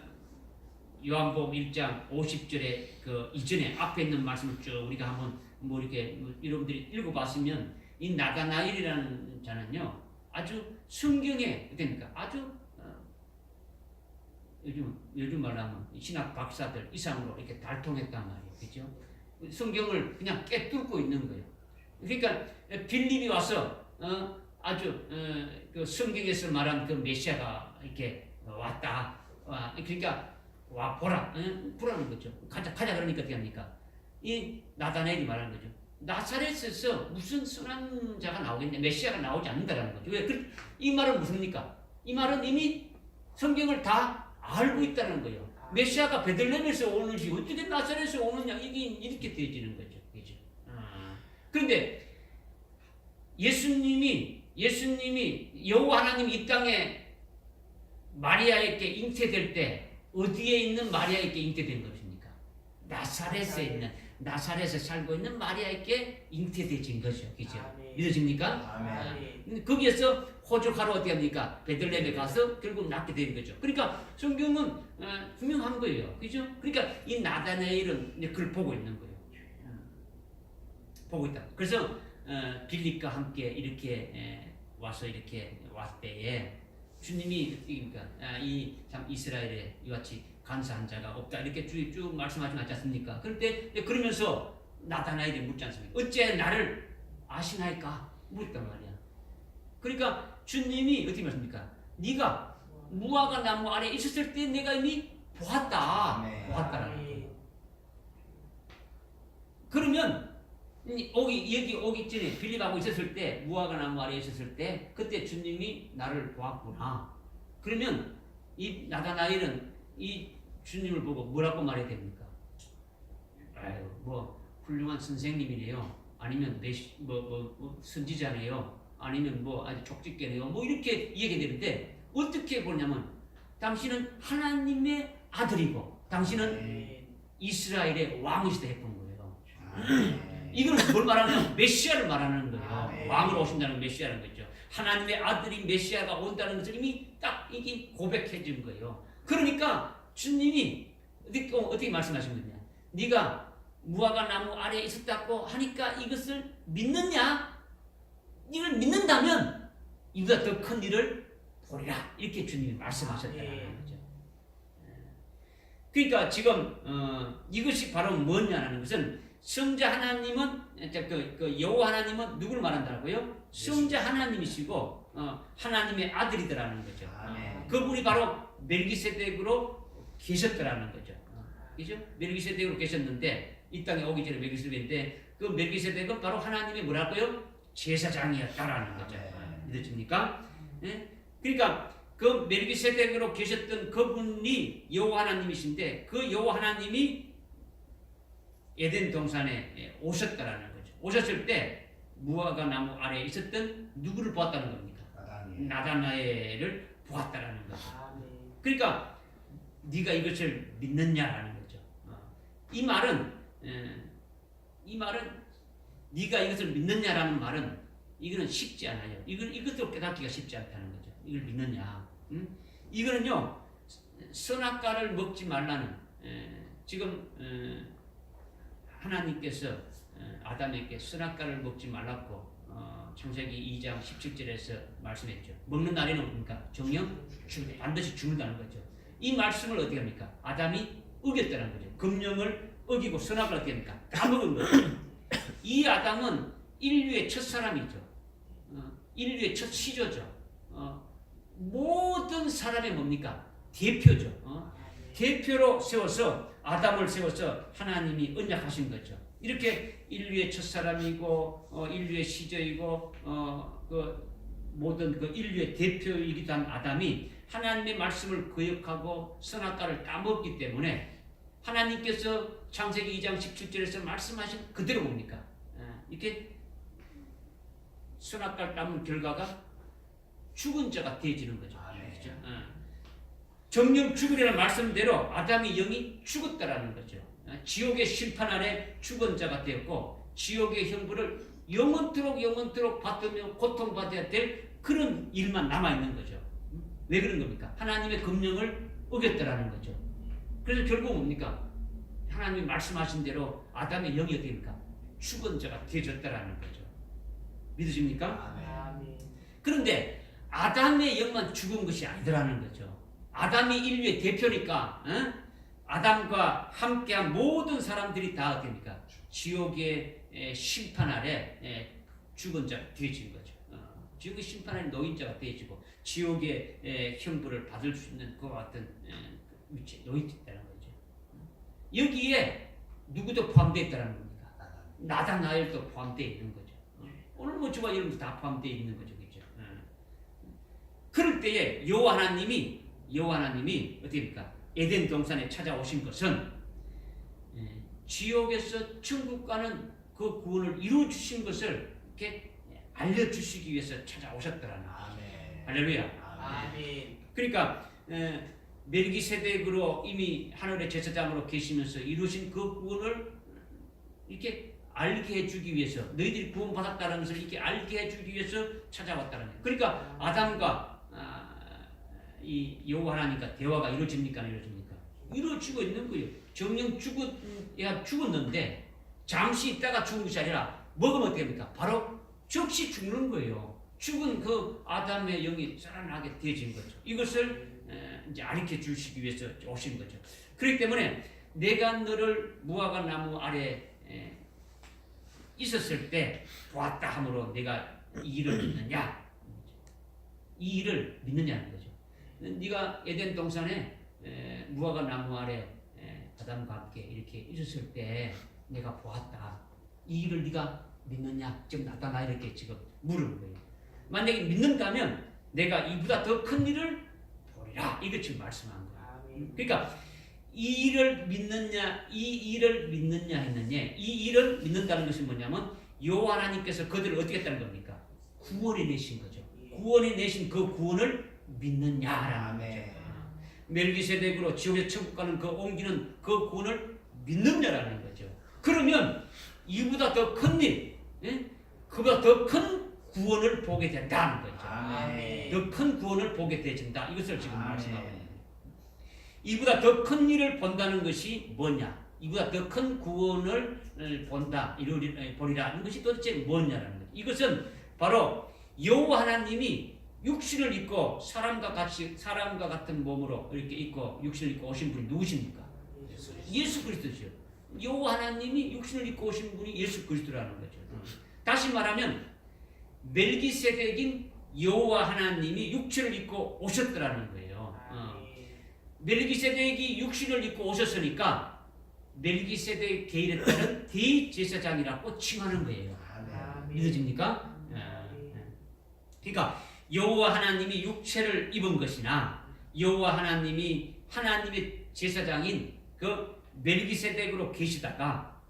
요한복음 1장 50절에 그 이전에 앞에 있는 말씀을 쭉 우리가 한번 뭐 이렇게 여러분들이 읽어봤으면 이 나다나엘이라는 자는요 아주 성경에 어떻습니까? 아주 요즘 말하면 신학 박사들 이상으로 이렇게 달통했단 말이에요, 그렇죠? 성경을 그냥 깨뚫고 있는 거예요. 그러니까 빌립이 와서 아주 그 성경에서 말한 그 메시아가 이렇게 왔다. 그러니까 와 보라, 보라는 거죠. 가자 그러니까 어떻게 합니까? 이 나다나엘이 말하는 거죠. 나사렛에서 무슨 선한 자가 나오겠냐? 메시아가 나오지 않는다라는 거죠. 왜? 이 말은 무슨입니까? 이 말은 이미 성경을 다 알고 있다는 거예요. 메시아가 베들레헴에서 오는지 어떻게 나사렛에서 오느냐 이게 이렇게 되어지는 거죠. 그죠? 그런데 예수님이 여호와 하나님이 이 땅에 마리아에게 잉태될 때 어디에 있는 마리아에게 잉태된 것입니까? 나사렛에 있는 나사렛에 살고 있는 마리아에게 잉태되진 거죠. 그죠? 믿어집니까? 거기에서 호적하러 어떻게 합니까? 베들레헴에 가서 결국 낳게 된 거죠. 그러니까 성경은 분명한 거예요. 그죠? 그러니까 이 나다나엘은 그걸 보고 있는 거예요. 보고 있다. 그래서 빌립과 함께 이렇게 와서 이렇게 왔을 때에 주님이 그러니까 이 참 이스라엘에 이같이 간사한 자가 없다 이렇게 쭉 말씀하지 않습니까? 그럴 때 그러면서 나다나엘이 묻지 않습니까? 어째 나를 아시나이까? 묻단 말이야. 그러니까 주님이 어떻게 말씀입니까? 네가 무화과 나무 아래 있었을 때 내가 이미 보았다라는 거예요. 그러면 여기 오기 전에 빌립하고 있었을 때 무화과 나무 아래 있었을 때 그때 주님이 나를 보았구나. 그러면 이 나다나엘은 이 주님을 보고 뭐라고 말해야 됩니까? 아유 뭐 훌륭한 선생님이네요. 아니면 선지자네요. 아니면 뭐 아주 족집게네요. 뭐 이렇게 얘기가 되는데 어떻게 보냐면 당신은 하나님의 아들이고 당신은 이스라엘의 왕이시다 했던 거예요. 이거는 뭘 말하냐면 메시아를 말하는 거예요. 왕으로 오신다는 메시아라는 거죠. 하나님의 아들인 메시아가 온다는 것을 이미 딱 이게 고백해준 거예요. 그러니까 주님이 어떻게 말씀하신 거냐? 네가 무화과 나무 아래에 있었다고 하니까 이것을 믿느냐? 이걸 믿는다면 이보다 더 큰 일을 보리라. 이렇게 주님이 말씀하셨다는 거죠. 그러니까 지금 이것이 바로 뭐냐는 것은 성자 하나님은 그 여호와 하나님은 누구를 말한다고요? 성자 하나님이시고 하나님의 아들이더라는 거죠. 그분이 바로 멜기세덱으로 계셨더라는 거죠. 그죠? 멜기세덱으로 계셨는데 이 땅에 오기 전에 멜기세덱인데 그 멜기세덱은 바로 하나님의 뭐라고요? 제사장이었다라는 거죠. 믿으십니까? 네? 그러니까 그 멜기세덱으로 계셨던 그분이 여호와 하나님이신데 그 여호와 하나님이 에덴 동산에 오셨다라는 거죠. 오셨을 때 무화과 나무 아래에 있었던 누구를 보았다는 겁니까? 나다나엘을 보았다라는 거죠. 그러니까 네가 이것을 믿느냐라는 거죠. 이 말은 네가 이것을 믿느냐라는 말은 이거는 쉽지 않아요. 이것도 깨닫기가 쉽지 않다는 거죠. 이걸 믿느냐? 이거는요 선악과를 먹지 말라는 지금 하나님께서 아담에게 선악과를 먹지 말라고 창세기 2장 17절에서 말씀했죠. 먹는 날에는 뭡니까? 정령 반드시 죽는다는 거죠. 이 말씀을 어떻게 합니까? 아담이 어겼다는 거죠. 금령을 어기고 선악을 어떻게 합니까? 다 먹은 거죠. 이 아담은 인류의 첫 사람이죠. 인류의 첫 시조죠. 모든 사람의 뭡니까? 대표죠. 대표로 세워서 아담을 세워서 하나님이 언약하신 거죠. 이렇게 인류의 첫 사람이고 인류의 시조이고 그 모든 그 인류의 대표이기도 한 아담이 하나님의 말씀을 거역하고 선악과를 따먹기 때문에 하나님께서 창세기 2장 17절에서 말씀하신 그대로 뭡니까? 이렇게 선악과를 따먹은 결과가 죽은 자가 되어지는 거죠. 그렇죠? 정령 죽으리라는 말씀대로 아담의 영이 죽었다라는 거죠. 지옥의 심판 아래 죽은 자가 되었고 지옥의 형벌을 영원토록 받으며 고통받아야 될 그런 일만 남아있는 거죠. 왜 그런 겁니까? 하나님의 금령을 어겼다라는 거죠. 그래서 결국 뭡니까? 하나님이 말씀하신 대로 아담의 영이 어떻게 됩니까? 죽은 자가 되어졌다라는 거죠. 믿으십니까? 그런데 아담의 영만 죽은 것이 아니더라는 거죠. 아담이 인류의 대표니까 아담과 함께한 모든 사람들이 다 어떻습니까? 지옥의 심판 아래 죽은 자가 되어진 거죠. 지옥의 심판 아래 놓인 자가 되어지고 지옥의 형벌을 받을 수 있는 그와 같은 위치에 놓인 있다는 거죠. 여기에 누구도 포함되어 있다는 겁니다. 나다나엘도 포함되어 있는 거죠. 오늘 뭐 저와 여러분도 다 포함되어 있는 거죠. 그렇죠? 그럴 때에 여호와 하나님이 어떻게 합니까? 에덴 동산에 찾아오신 것은 지옥에서 천국 가는 그 구원을 이루어 주신 것을 이렇게 알려 주시기 위해서 찾아오셨더라는 거죠. 할렐루야. 아멘. 그러니까 멜기세덱으로 이미 하늘의 제사장으로 계시면서 이루신 그 구원을 이렇게 알게 해주기 위해서 너희들이 구원받았다는 것을 이렇게 알게 해주기 위해서 찾아왔다는 거예요. 그러니까 아담과 이 여호와 하나님과 대화가 이루어집니까? 안 이루어집니까? 이루어지고 있는 거예요. 정령 죽었는데 잠시 있다가 죽은 것이 아니라 먹으면 어떻게 됩니까? 바로 즉시 죽는 거예요. 죽은 그 아담의 영이 살아나게 되어진 거죠. 이것을 이제 가르쳐 주시기 위해서 오신 거죠. 그렇기 때문에 내가 너를 무화과 나무 아래 있었을 때 보았다 함으로 내가 이 일을 믿느냐? 이 일을 믿느냐는 거죠. 네가 에덴 동산에 무화과 나무 아래 아담과 함께 이렇게 있었을 때 내가 보았다. 이 일을 네가 믿느냐? 지금 나타나 이렇게 지금 물은 거예요. 만약에 믿는다면 내가 이보다 더 큰 일을 보리라. 이거 지금 말씀한 거예요. 그러니까 이 일을 믿느냐 했느냐. 이 일을 믿는다는 것이 뭐냐면 여호와 하나님께서 그들을 어떻게 했다는 겁니까? 구원해 내신 거죠. 구원해 내신 그 구원을 믿느냐라는 거죠. 멜기세덱으로 지옥에 천국 가는 그 옮기는 그 구원을 믿느냐라는 거죠. 그러면 이보다 더 큰 일, 그보다 더 큰 구원을 보게 된다는 거죠. 더 큰 구원을 보게 되진다. 이것을 지금 말씀하고 있는 거예요. 이보다 더 큰 일을 본다는 것이 뭐냐? 이보다 더 큰 구원을 본다, 보리라는 것이 도대체 뭐냐라는 거죠. 이것은 바로 여호와 하나님이 육신을 입고 사람과 같은 몸으로 이렇게 입고 육신을 입고 오신 분이 누구십니까? 예수 그리스도죠. 여호와 하나님이 육신을 입고 오신 분이 예수 그리스도라는 거죠. 다시 말하면 멜기세덱인 여호와 하나님이 육체를 입고 오셨더라는 거예요. 멜기세덱이 육신을 입고 오셨으니까 멜기세덱 계율에 따른 대제사장이라고 칭하는 거예요. 믿어집니까? 그러니까 여호와 하나님이 육체를 입은 것이나 여호와 하나님이 하나님의 제사장인 그 멜기세덱으로 계시다가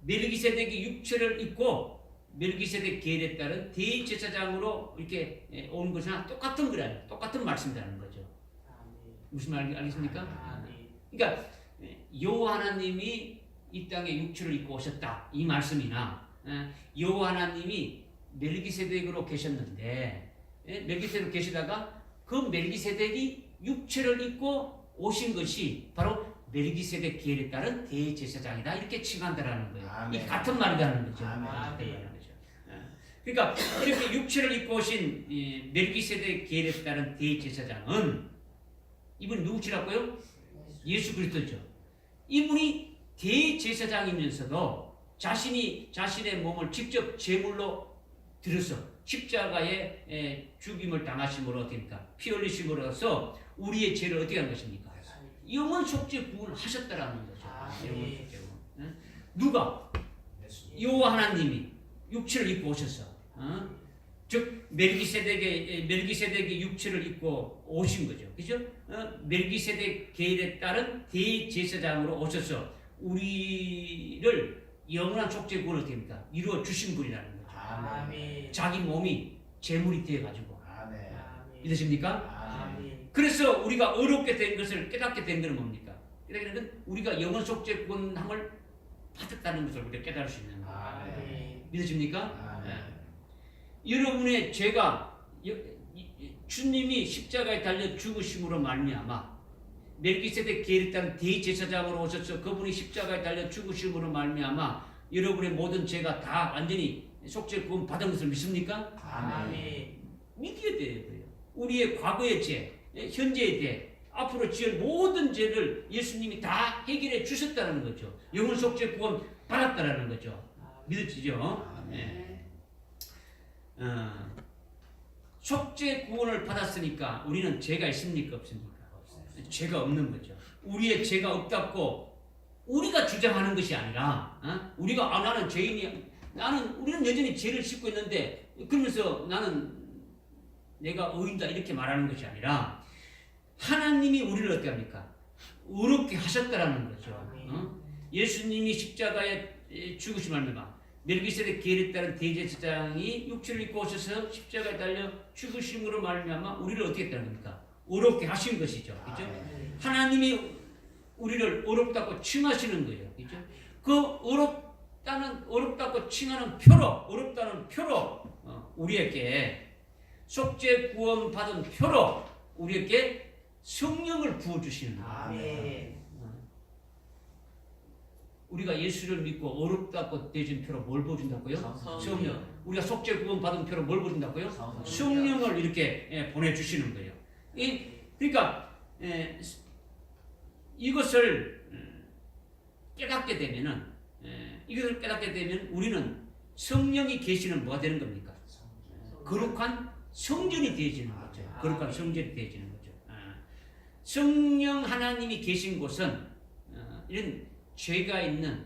멜기세덱이 육체를 입고 멜기세덱 계율에 따른 대제사장으로 이렇게 온 것이나 똑같은 거라는 똑같은 말씀이라는 거죠. 무슨 말 알겠습니까? 그러니까 여호와 하나님이 이 땅에 육체를 입고 오셨다 이 말씀이나 여호와 하나님이 멜기세덱으로 계셨는데 멜기세덱으로 계시다가 그 멜기세덱이 육체를 입고 오신 것이 바로 멜기세덱 계율에 따른 대제사장이다 이렇게 칭한다라는 거예요. 이 같은 말이라는 거죠. 그러니까 이렇게 육체를 입고 오신 멜기세덱 계율에 따른 대제사장은 이분이 누구시라고요? 예수 그리스도죠. 이분이 대제사장이면서도 자신의 몸을 직접 제물로 들어서 십자가에 죽임을 당하심으로 어떻습니까? 피 흘리심으로써 우리의 죄를 어떻게 한 것입니까? 영원 속죄 구원을 하셨다라는 거죠. 영원 속죄 구원. 응? 누가? 여호와 하나님이 육체를 입고 오셨어. 즉 멜기세덱의 육체를 입고 오신 거죠. 그죠? 멜기세덱 계율에 따른 대제사장으로 오셔서 우리를 영원한 속죄 구원을 어떻게 합니까? 이루어 주신 분이라는 거죠. 아멘. 자기 몸이 제물이 되어 가지고. 아멘. 믿으십니까? 아멘. 그래서 우리가 어렵게 된 것을 깨닫게 된 것은 뭡니까? 깨닫게 된 건 우리가 영원 속죄 구원함을 받았다는 것을 우리가 깨달을 수 있는 거예요. 아멘. 믿으십니까? 아멘. 여러분의 죄가 주님이 십자가에 달려 죽으심으로 말미암아 멜기세덱 계율에 따른 대제사장으로 오셔서 그분이 십자가에 달려 죽으심으로 말미암아 여러분의 모든 죄가 다 완전히 속죄 구원 받은 것을 믿습니까? 아멘. 믿어야 돼요. 우리의 과거의 죄, 현재의 죄, 앞으로 지을 모든 죄를 예수님이 다 해결해 주셨다는 거죠. 영혼 속죄 구원 받았다는 거죠. 믿으시죠? 네. 속죄 구원을 받았으니까 우리는 죄가 있습니까? 없습니까? 죄가 없는 거죠. 우리의 죄가 없다고 우리가 주장하는 것이 아니라 우리가 나는 죄인이 우리는 여전히 죄를 짓고 있는데 그러면서 나는 내가 의인다 이렇게 말하는 것이 아니라 하나님이 우리를 어떻게 합니까? 의롭게 하셨다라는 거죠. 예수님이 십자가에 죽으심을 말미암아 멜기세덱 계율에 따른 대제사장이 육체를 입고 오셔서 십자가에 달려 죽으심으로 말미암아 우리를 어떻게 했다는 겁니까? 의롭게 하신 것이죠. 그죠? 하나님이 우리를 의롭다고 칭하시는 거예요. 그죠? 그 의롭다고 칭하는 의롭다는 표로 우리에게 속죄 구원 받은 표로 우리에게 성령을 부어 주시는 거예요. 아멘. 우리가 예수를 믿고 의롭다고 되진 표로 뭘 보여준다고요? 성령. 우리가 속죄 구원 받은 표로 뭘 보여준다고요? 성령을 이렇게 보내주시는 거예요. 그러니까 이것을 깨닫게 되면은 우리는 성령이 계시는 뭐가 되는 겁니까? 거룩한 성전이 되어지는 거죠. 거룩한 성전이 되어지는 거죠. 성령 하나님이 계신 곳은 이런 죄가 있는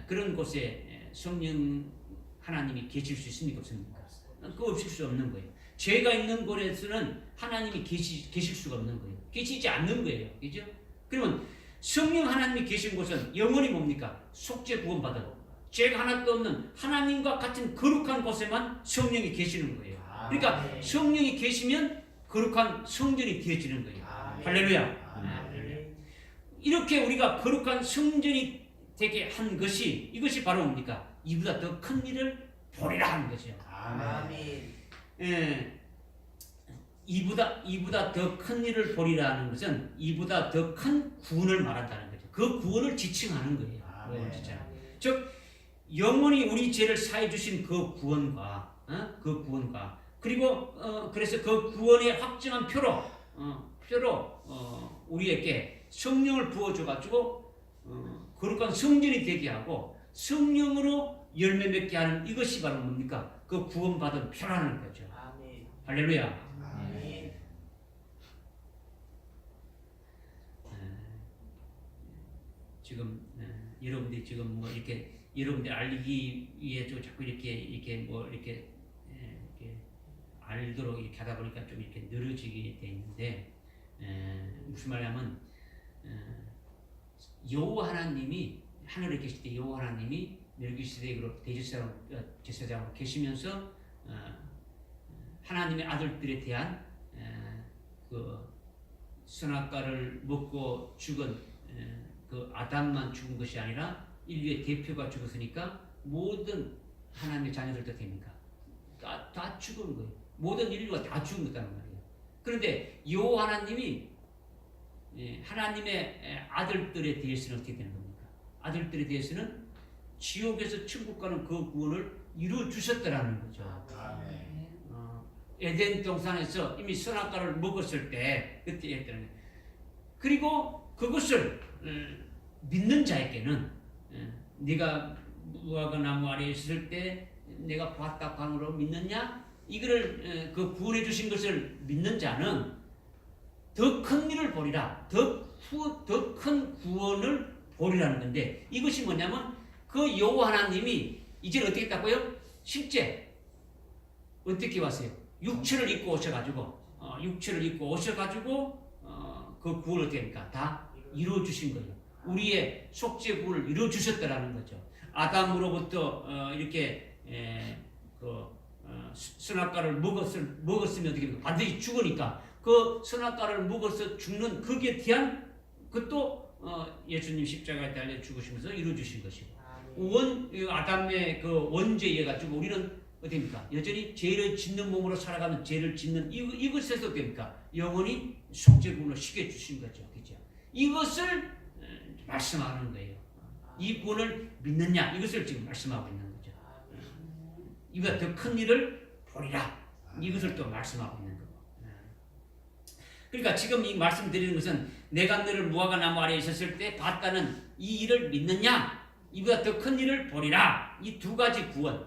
그런 곳에 성령 하나님이 계실 수 있습니까? 없습니까? 그거 없을 수 없는 거예요. 죄가 있는 곳에서는 하나님이 계실 수가 없는 거예요. 계시지 않는 거예요. 그죠? 그러면 성령 하나님이 계신 곳은 영원히 뭡니까? 속죄 구원받은 죄가 하나도 없는 하나님과 같은 거룩한 곳에만 성령이 계시는 거예요. 그러니까 성령이 계시면 거룩한 성전이 되어지는 거예요. 할렐루야. 이렇게 우리가 거룩한 성전이 되게 한 것이 이것이 바로 뭡니까? 이보다 더 큰 일을 보리라 하는 거죠. 아멘. 이보다 더 큰 일을 보리라는 것은 이보다 더 큰 구원을 말한다는 거죠. 그 구원을 지칭하는 거예요. 즉 영원히 우리 죄를 사해 주신 그 구원과 그리고 그래서 그 구원의 확정한 표로 우리에게 성령을 부어줘 가지고 거룩한 성전이 되게 하고 성령으로 열매 맺게 하는 이것이 바로 뭡니까? 그 구원받은 표라는 거죠. 아멘. 할렐루야. 아멘. 지금 여러분들이 지금 뭐 이렇게 여러분들 알리기 위해 좀 자꾸 이렇게 알도록 이렇게 하다 보니까 좀 이렇게 늘어지게 돼 있는데 무슨 말이냐면 여호와 하나님이 하늘에 계실 때 여호와 하나님이 멜기세덱으로 대제사장으로 계시면서 하나님의 아들들에 대한 그 선악과를 먹고 죽은 그 아담만 죽은 것이 아니라 인류의 대표가 죽었으니까 모든 하나님의 자녀들도 됩니까? 다 죽은 거예요. 모든 인류가 다 죽은 거다는 말이에요. 그런데 여호와 하나님이 하나님의 아들들에 대해서는 어떻게 되는 겁니까? 아들들에 대해서는 지옥에서 천국 가는 그 구원을 이루어 주셨더라는 거죠. 아멘. 에덴 동산에서 이미 선악과를 먹었을 때 그때 했다는 거예요. 그리고 그것을 믿는 자에게는 네가 무화과 나무 아래에 있을 때 내가 봤다 감으로 믿느냐? 이거를 그 구원해 주신 것을 믿는 자는 더 큰 일을 보리라. 더 큰 구원을 보리라는 건데 이것이 뭐냐면 그 여호와 하나님이 이제 어떻게 했다고요? 실제 어떻게 왔어요? 육체를 입고 오셔가지고 그 구원을 어떻게 합니까? 다 이루어 주신 거예요. 우리의 속죄 구원을 이루어 주셨다라는 거죠. 아담으로부터 이렇게 선악과를 먹었으면 어떻게 됩니까? 반드시 죽으니까 그 선악과를 먹어서 죽는 거기에 대한 그것도 예수님 십자가에 달려 죽으시면서 이루어 주신 것이고 아담의 그 원죄에 의해 가지고 우리는 어떻습니까? 여전히 죄를 짓는 몸으로 살아가는 죄를 짓는 이것에서 어떻습니까? 영원히 속죄구원을 시켜 주신 거죠. 그죠? 이것을 말씀하는 거예요. 이 구원을 믿느냐? 이것을 지금 말씀하고 있는 거죠. 이보다 더 큰 일을 보리라. 이것을 또 말씀하고 있는 거고. 그러니까 지금 이 말씀드리는 것은 내가 너를 무화과 나무 아래에 있었을 때 봤다는 이 일을 믿느냐? 이보다 더 큰 일을 보리라. 이 두 가지 구원.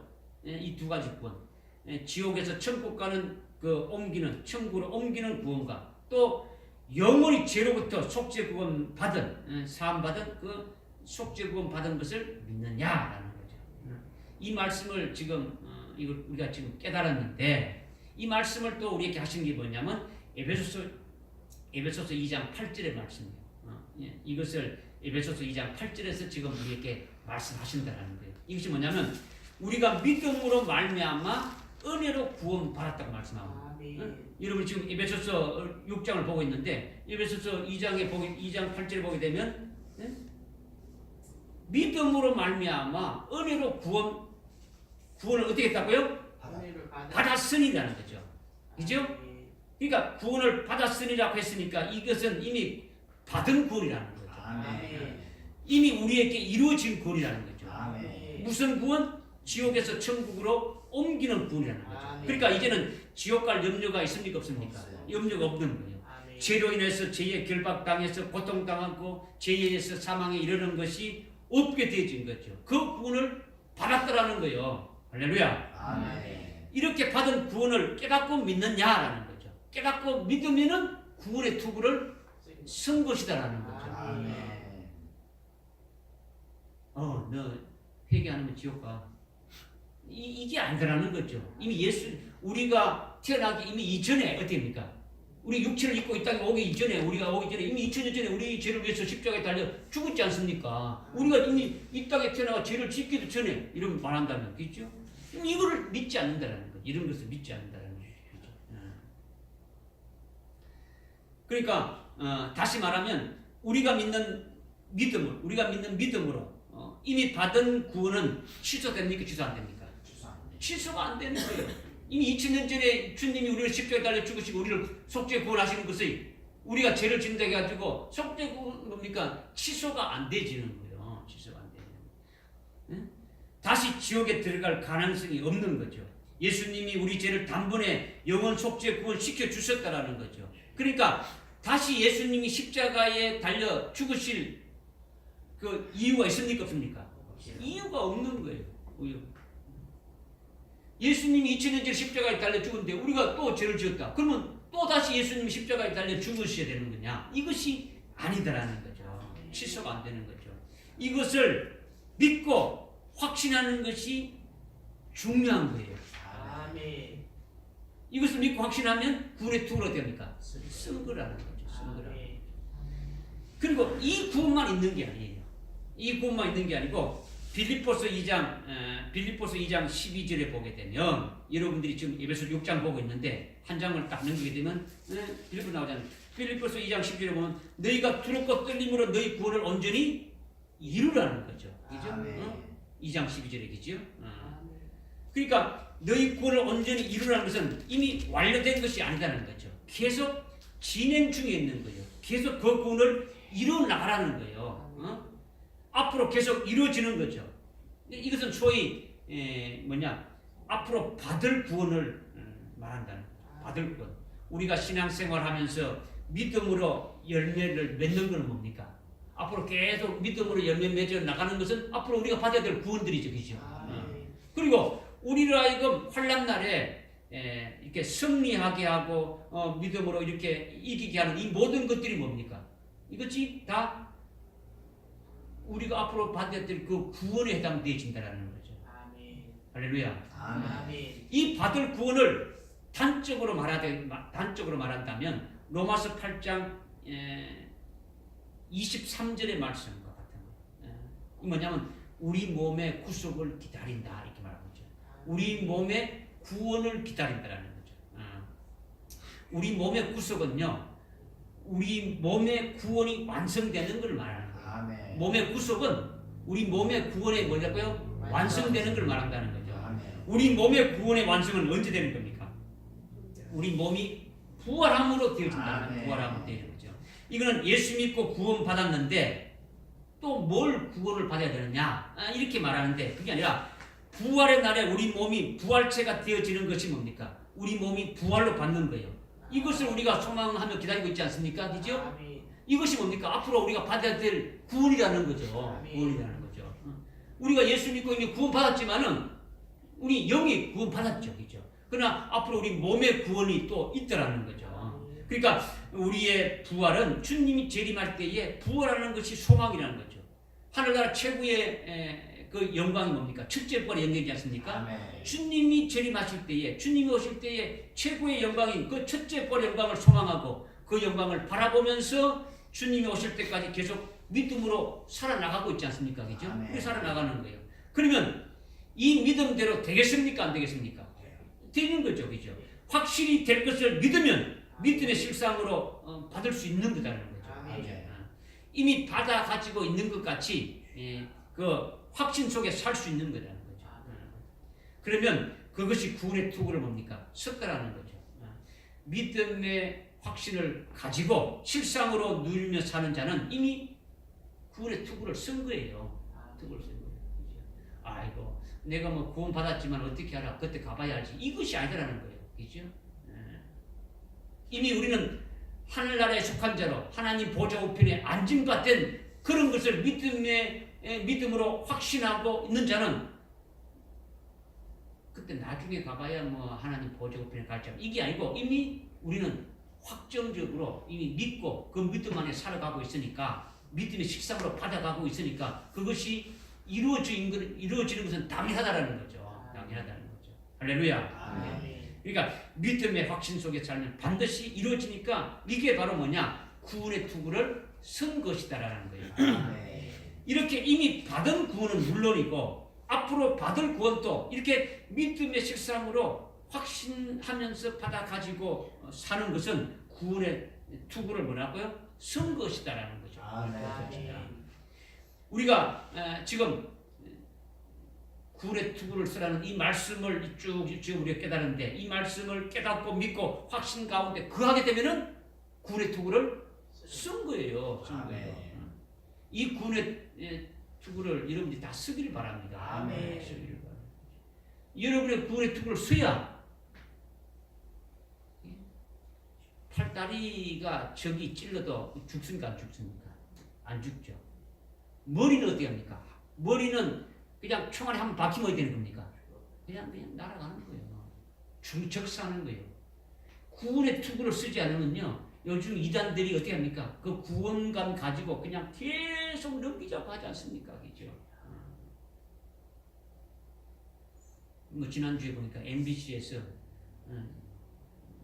지옥에서 천국 가는 천국으로 옮기는 구원과 또 영원히 죄로부터 속죄 구원 받은 사함 받은 그 속죄 구원 받은 것을 믿느냐라는 거죠. 이 말씀을 지금 이걸 우리가 지금 깨달았는데 이 말씀을 또 우리에게 하신 게 뭐냐면 에베소서 2장 8절의 말씀이에요. 이것을 에베소서 2장 8절에서 지금 우리에게 말씀하신다는 거예요. 이것이 뭐냐면 우리가 믿음으로 말미암아 은혜로 구원 받았다고 말씀하고 여러분 지금 에베소서 6장을 보고 있는데 에베소서 2장 8절에 보게 되면 믿음으로 말미암아 은혜로 구원을 어떻게 했다고요? 받았으니라는 거죠. 그죠? 그러니까 구원을 받았으니라고 했으니까 이것은 이미 받은 구원이라는 거죠. 이미 우리에게 이루어진 구원이라는 거죠. 무슨 구원? 지옥에서 천국으로 옮기는 구원이라는 거죠. 그러니까 이제는 지옥 갈 염려가 있습니까? 없습니까? 염려가 없는 거예요. 죄로 인해서 죄에 결박당해서 고통당하고 죄에 의해서 사망에 이르는 것이 없게 되어진 거죠. 그 구원을 받았더라는 거예요. 할렐루야. 이렇게 받은 구원을 깨닫고 믿느냐라는 거죠. 깨닫고 믿으면은 구원의 투구를 쓴 것이다라는 거죠. 너 회개 안 하면 지옥 가. 이게 아니더라는 거죠. 이미 우리가 태어나기 이미 이전에 어떻게입니까? 우리 육체를 입고 이 땅에 오기 이전에 이미 2000년 전에 우리 죄를 위해서 십자가에 달려 죽었지 않습니까? 우리가 이미 이 땅에 태어나가 죄를 짓기도 전에 이런 말한다면 그렇죠? 이거를 믿지 않는다라는 거죠. 이런 것을 믿지 않는다라는 거죠. 그러니까 다시 말하면 우리가 믿는 믿음으로 이미 받은 구원은 취소됩니까? 취소 안 됩니까? 취소가 안 되는 거예요. 이미 2000년 전에 주님이 우리를 십자가에 달려 죽으시고 우리를 속죄 구원하시는 것을 우리가 죄를 짓는다 해가지고 속죄 구원 뭡니까? 취소가 안 되지는 거예요. 취소가 안 되는 거예요. 다시 지옥에 들어갈 가능성이 없는 거죠. 예수님이 우리 죄를 단번에 영원 속죄 구원 시켜 주셨다라는 거죠. 그러니까 다시 예수님이 십자가에 달려 죽으실 그 이유가 있습니까? 없습니까? 이유가 없는 거예요. 예수님이 2000년 전에 십자가에 달려 죽었는데 우리가 또 죄를 지었다. 그러면 또 다시 예수님이 십자가에 달려 죽으셔야 되는 거냐? 이것이 아니다라는 거죠. 취소가 안 되는 거죠. 이것을 믿고 확신하는 것이 중요한 거예요. 이것을 믿고 확신하면 구원의 투구로 됩니까? 쓴 거라는 거죠. 그리고 이 구원만 있는 게 아니에요. 이 구원만 있는 게 아니고 빌립보서 2장 12절에 보게 되면 여러분들이 지금 에베소 6장 보고 있는데 한 장을 딱 넘기게 되면 빌립보 나오잖아요. 빌립보서 2장 12절에 보면 너희가 두렵고 떨림으로 너희 구원을 온전히 이루라는 거죠. 그죠? 2장 12절에 그죠? 그러니까 너희 구원을 온전히 이루라는 것은 이미 완료된 것이 아니라는 거죠. 계속 진행 중에 있는 거예요. 계속 그 구원을 이루어 나가라는 거예요. 앞으로 계속 이루어지는 거죠. 이것은 소위 앞으로 받을 구원을 말한다는 거예요. 받을 구원. 우리가 신앙생활하면서 믿음으로 열매를 맺는 것은 뭡니까? 앞으로 계속 믿음으로 열매 맺어 나가는 것은 앞으로 우리가 받아야 될 구원들이죠, 그죠? 그리고 우리를 하여금 환난 날에 이렇게 승리하게 하고 믿음으로 이렇게 이기게 하는 이 모든 것들이 뭡니까? 이것이 다 우리가 앞으로 받아야 될 그 구원에 해당되어진다는 거죠. 할렐루야. 아멘. 이 받을 구원을 단적으로 말한다면 로마서 8장 23절의 말씀과 같은 거예요. 이 뭐냐면 우리 몸의 구속을 기다린다 이렇게 말하고 있죠. 우리 몸의 구원을 기다린다라는 거죠. 우리 몸의 구속은요, 우리 몸의 구원이 완성되는 걸 말하는 거예요. 아멘. 몸의 구속은 우리 몸의 구원의 뭐냐고요? 완성되는 걸 말한다는 거죠. 아멘. 우리 몸의 구원의 완성은 언제 되는 겁니까? 우리 몸이 부활함으로 되어진다는 거예요. 부활함으로 되어지는 거죠. 이거는 예수 믿고 구원 받았는데 또 뭘 구원을 받아야 되느냐? 이렇게 말하는데 그게 아니라 부활의 날에 우리 몸이 부활체가 되어지는 것이 뭡니까? 우리 몸이 부활로 받는 거예요. 이것을 우리가 소망하며 기다리고 있지 않습니까? 그죠? 이것이 뭡니까? 앞으로 우리가 받아야 될 구원이라는 거죠. 구원이라는 거죠. 우리가 예수 믿고 이미 구원 받았지만은 우리 영이 구원 받았죠, 그죠? 그러나 앞으로 우리 몸의 구원이 또 있더라는 거죠. 그러니까 우리의 부활은 주님이 재림할 때에 부활하는 것이 소망이라는 거죠. 하늘나라 최고의 그 영광이 뭡니까? 첫째 부활의 영광이지 않습니까? 아멘. 주님이 재림하실 때에, 주님이 오실 때에 최고의 영광인 그 첫째 부활의 영광을 소망하고 그 영광을 바라보면서 주님이 오실 때까지 계속 믿음으로 살아나가고 있지 않습니까? 그죠? 아멘. 우리 살아나가는 거예요. 그러면 이 믿음대로 되겠습니까? 안 되겠습니까? 되는 거죠. 그죠? 확실히 될 것을 믿으면 믿음의 실상으로 받을 수 있는 거다라는 거죠. 아멘. 이미 받아 가지고 있는 것 같이 그 확신 속에 살 수 있는 거라는 거죠. 그러면 그것이 구원의 투구를 뭡니까? 섰다라는 거죠. 믿음의 확신을 가지고 실상으로 누리며 사는 자는 이미 구원의 투구를 쓴 거예요. 투구를 쓴 거예요. 아이고, 내가 뭐 구원 받았지만 어떻게 하라? 그때 가봐야 알지. 이것이 아니라는 거예요. 그죠? 이미 우리는 하늘나라에 속한 자로 하나님 보좌 우편에 앉은 바 된 그런 것을 믿음으로 확신하고 있는 자는 그때 나중에 가봐야 뭐 하나님 보좌 우편에 갈지 이게 아니고 이미 우리는 확정적으로 이미 믿고 그 믿음 안에 살아가고 있으니까 믿음의 식상으로 받아가고 있으니까 그것이 이루어지는 것은 당연하다라는 거죠. 당연하다는 거죠. 할렐루야. 아멘. 그러니까 믿음의 확신 속에 살면 반드시 이루어지니까 이게 바로 뭐냐? 구원의 투구를 쓴 것이다라는 거예요. 아멘. 이렇게 이미 받은 구원은 물론이고 앞으로 받을 구원도 이렇게 믿음의 실상으로 확신하면서 받아가지고 사는 것은 구원의 투구를 뭐라고요? 쓴 것이다라는 거죠. 아멘. 우리가 지금 구원의 투구를 쓰라는 이 말씀을 쭉 지금 우리가 깨달은데 이 말씀을 깨닫고 믿고 확신 가운데 거하게 되면은 구원의 투구를 쓴 거예요. 쓴 거예요. 이 구원의 투구를 여러분들이 다 쓰기를 바랍니다. 아멘. 쓰기를 바랍니다. 여러분의 구원의 투구를 써야 팔다리가 적이 찔러도 죽습니까? 안 죽습니까? 안 죽죠. 머리는 어떻게 합니까? 머리는 그냥 총알에 한번 박히면 어떻게 되는 겁니까? 그냥 날아가는 거예요. 중적사는 거예요. 구원의 투구를 쓰지 않으면요, 요즘 이단들이 어떻게 합니까? 그 구원감 가지고 그냥 계속 넘기자고 하지 않습니까? 그죠? 뭐 지난주에 보니까 MBC에서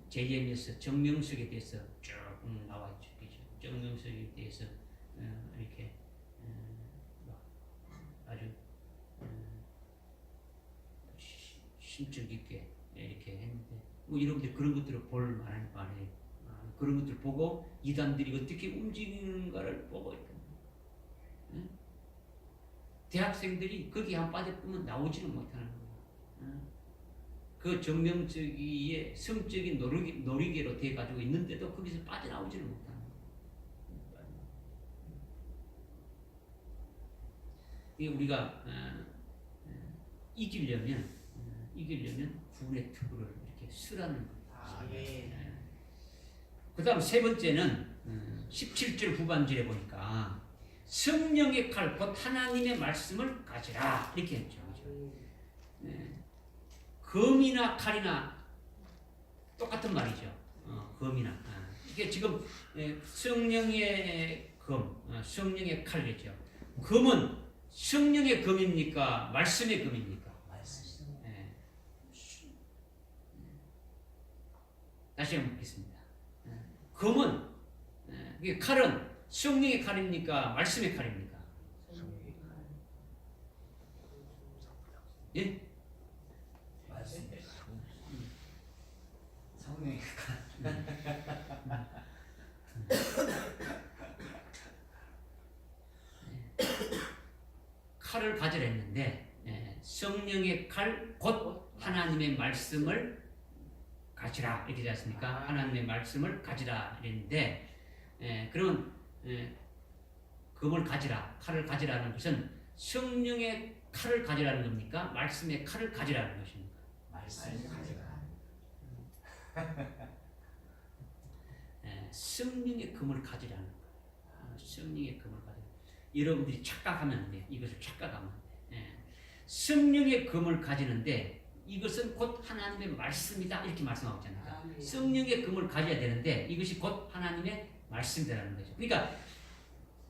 JM에서 정명석에 대해서 쭉 나와 있죠. 그죠? 정명석에 대해서 이렇게 아주 심적 있게 이렇게 했는데 뭐 여러분들 그런 것들을 볼 만한 바에요. 그런 것들 보고 이단들이 어떻게 움직이는가를 보고 있거든요. 대학생들이 거기에 한 빠져보면 나오지는 못하는 거예요. 그 정명석이의 성적인 놀이개로 돼 가지고 있는데도 거기서 빠져나오지는 못하는 거예요. 이게 우리가 이기려면 군의 특구를 이렇게 쓰라는 거예요. 아멘. 그 다음 세 번째는 17절 후반절에 보니까 성령의 칼 곧 하나님의 말씀을 가지라 이렇게 했죠. 검이나 칼이나 똑같은 말이죠. 검이나 이게 지금 성령의 검, 성령의 칼이죠. 검은 성령의 검입니까? 말씀의 검입니까? 다시 한번 묻겠습니다. 검은 이게 칼은 성령의 칼입니까? 말씀의 칼입니까? 예? 성령의 칼을 가지라 했는데 성령의 칼 곧 하나님의 말씀을 가지라 이렇게 되지 않습니까? 하나님의 말씀을 가지라 이랬는데 그러면 금을 가지라 칼을 가지라는 것은 성령의 칼을 가지라는 겁니까? 말씀의 칼을 가지라는 것입니까? 말씀을 가져가. 성령의 금을 가지라는 거예요. 성령의 금을 가지라. 여러분들이 착각하면 안 돼요. 이것을 착각하면 안 돼요. 성령의 금을 가지는데 이것은 곧 하나님의 말씀이다 이렇게 말씀하고 있잖아요. 성령의 금을 가져야 되는데 이것이 곧 하나님의 말씀이라는 거죠. 그러니까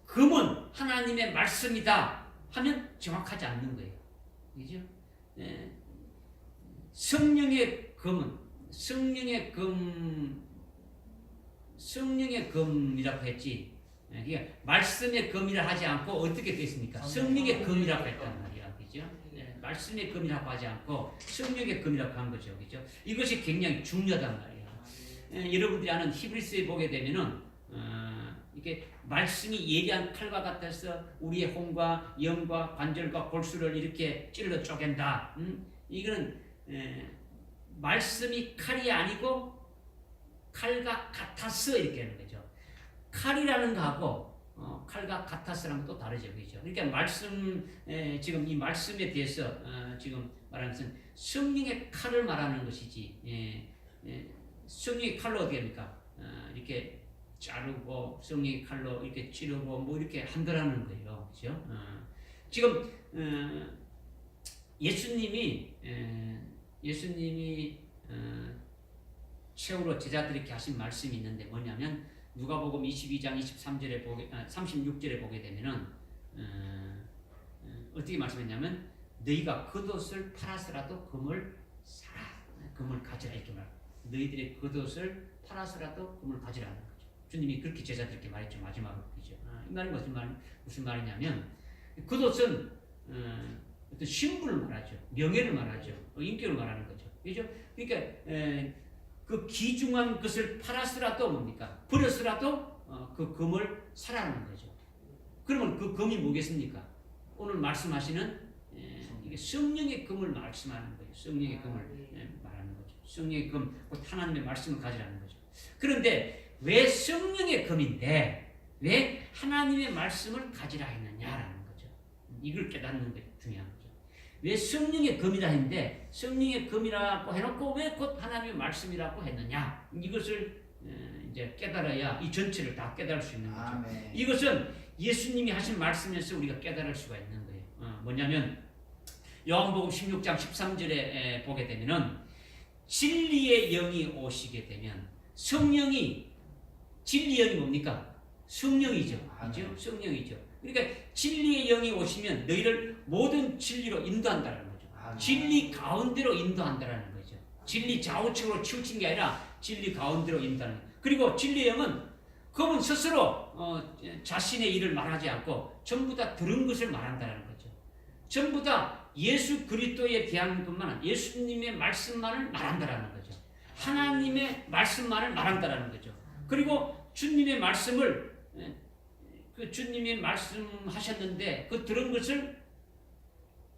금은 하나님의 말씀이다 하면 정확하지 않는 거예요. 그죠? 성령의 금은 성령의 금이라고 했지. 그러니까 말씀의 금이라 하지 않고 어떻게 됐습니까? 성령의 금이라고 했단 말이야. 그죠? 말씀의 금이라고 하지 않고 성령의 금이라고 한 거죠. 그죠? 이것이 굉장히 중요하단 말이야. 여러분들이 아는 히브리서에 보게 되면은 이게 말씀이 예리한 칼과 같아서 우리의 혼과 영과 관절과 골수를 이렇게 찔러 쪼갠다. 이거는 말씀이 칼이 아니고 칼과 같았어 이렇게 하는 거죠. 칼이라는 거하고 칼과 같았어랑 또 다르죠, 그렇죠? 그러니까 지금 이 말씀에 대해서 지금 말하는 것은 성령의 칼을 말하는 것이지. 성령의 칼로 어떻게 합니까? 이렇게 자르고 성령의 칼로 이렇게 찌르고 뭐 이렇게 한다라는 거예요, 그렇죠? 지금 예수님이 최후로 제자들에게 하신 말씀이 있는데 뭐냐면 누가복음 22장 23절에 36절에 보게 되면은 어떻게 말씀했냐면 너희가 겉옷을 팔아서라도 금을 사라, 금을 가지라 이렇게 말. 너희들의 겉옷을 팔아서라도 금을 가지라는 거죠. 주님이 그렇게 제자들에게 말했죠. 마지막으로 그죠. 이 말이 무슨 말이냐면 겉옷은 어떤 신분을 말하죠. 명예를 말하죠. 인격을 말하는 거죠. 그죠? 그러니까 그 귀중한 것을 팔았으라도 뭡니까? 버렸으라도 그 금을 사라는 거죠. 그러면 그 금이 뭐겠습니까? 오늘 말씀하시는 이게 성령의 금을 말씀하는 거예요. 성령의 금을 말하는 거죠. 성령의 금, 곧 하나님의 말씀을 가지라는 거죠. 그런데 왜 성령의 금인데 왜 하나님의 말씀을 가지라 했느냐라는 거죠. 이걸 깨닫는 게 중요한 거죠. 왜 성령의 금이라 했는데 성령의 금이라고 해놓고 왜 곧 하나님의 말씀이라고 했느냐 이것을 이제 깨달아야 이 전체를 다 깨달을 수 있는 거죠. 아멘. 이것은 예수님이 하신 말씀에서 우리가 깨달을 수가 있는 거예요. 뭐냐면 요한복음 16장 13절에 보게 되면은 진리의 영이 오시게 되면 성령이 진리의 영이 뭡니까? 성령이죠. 그죠? 성령이죠. 그러니까 진리의 영이 오시면 너희를 모든 진리로 인도한다는 거죠. 진리 가운데로 인도한다는 거죠. 진리 좌우측으로 치우친 게 아니라 진리 가운데로 인도하는 거죠. 그리고 진리의 영은 그분 스스로 자신의 일을 말하지 않고 전부 다 들은 것을 말한다는 거죠. 전부 다 예수 그리스도에 대한 것만 예수님의 말씀만을 말한다는 거죠. 하나님의 말씀만을 말한다는 거죠. 그리고 주님의 말씀을 그 주님이 말씀하셨는데 그 들은 것을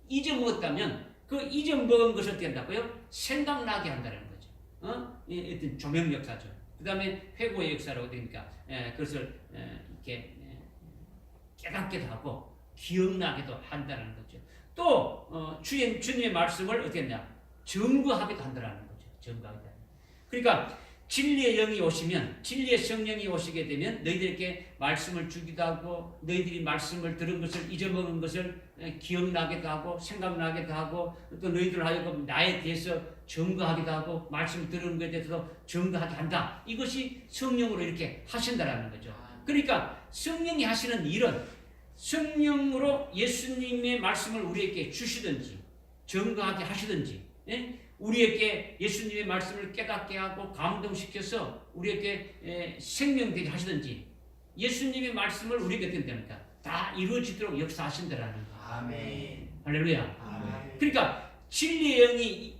잊어먹었다면 그 잊어먹은 것을 어떻게 한다고요? 생각나게 한다는 거죠. 어떤 조명 역사죠. 그 다음에 회고의 역사라고 되니까 그것을 이렇게 깨닫게도 하고 기억나게도 한다는 거죠. 또 주님의 말씀을 어떻게 했냐? 증거하기도 한다라는 거죠. 증거하기도 한다. 그러니까 진리의 영이 오시면, 진리의 성령이 오시게 되면 너희들에게 말씀을 주기도 하고, 너희들이 말씀을 들은 것을 잊어먹은 것을 기억나게도 하고 생각나게도 하고, 또 너희들 하여금 나에 대해서 증거하기도 하고, 말씀 들은 것에 대해서 증거하게 한다. 이것이 성령으로 이렇게 하신다라는 거죠. 그러니까 성령이 하시는 일은 성령으로 예수님의 말씀을 우리에게 주시든지 증거하게 하시든지, 우리에게 예수님의 말씀을 깨닫게 하고 감동시켜서 우리에게 생명되게 하시든지, 예수님의 말씀을 우리에게 어떻게 됩니까? 다 이루어지도록 역사하신다라는 거예요. 아멘. 할렐루야. 아멘. 그러니까 진리의 영이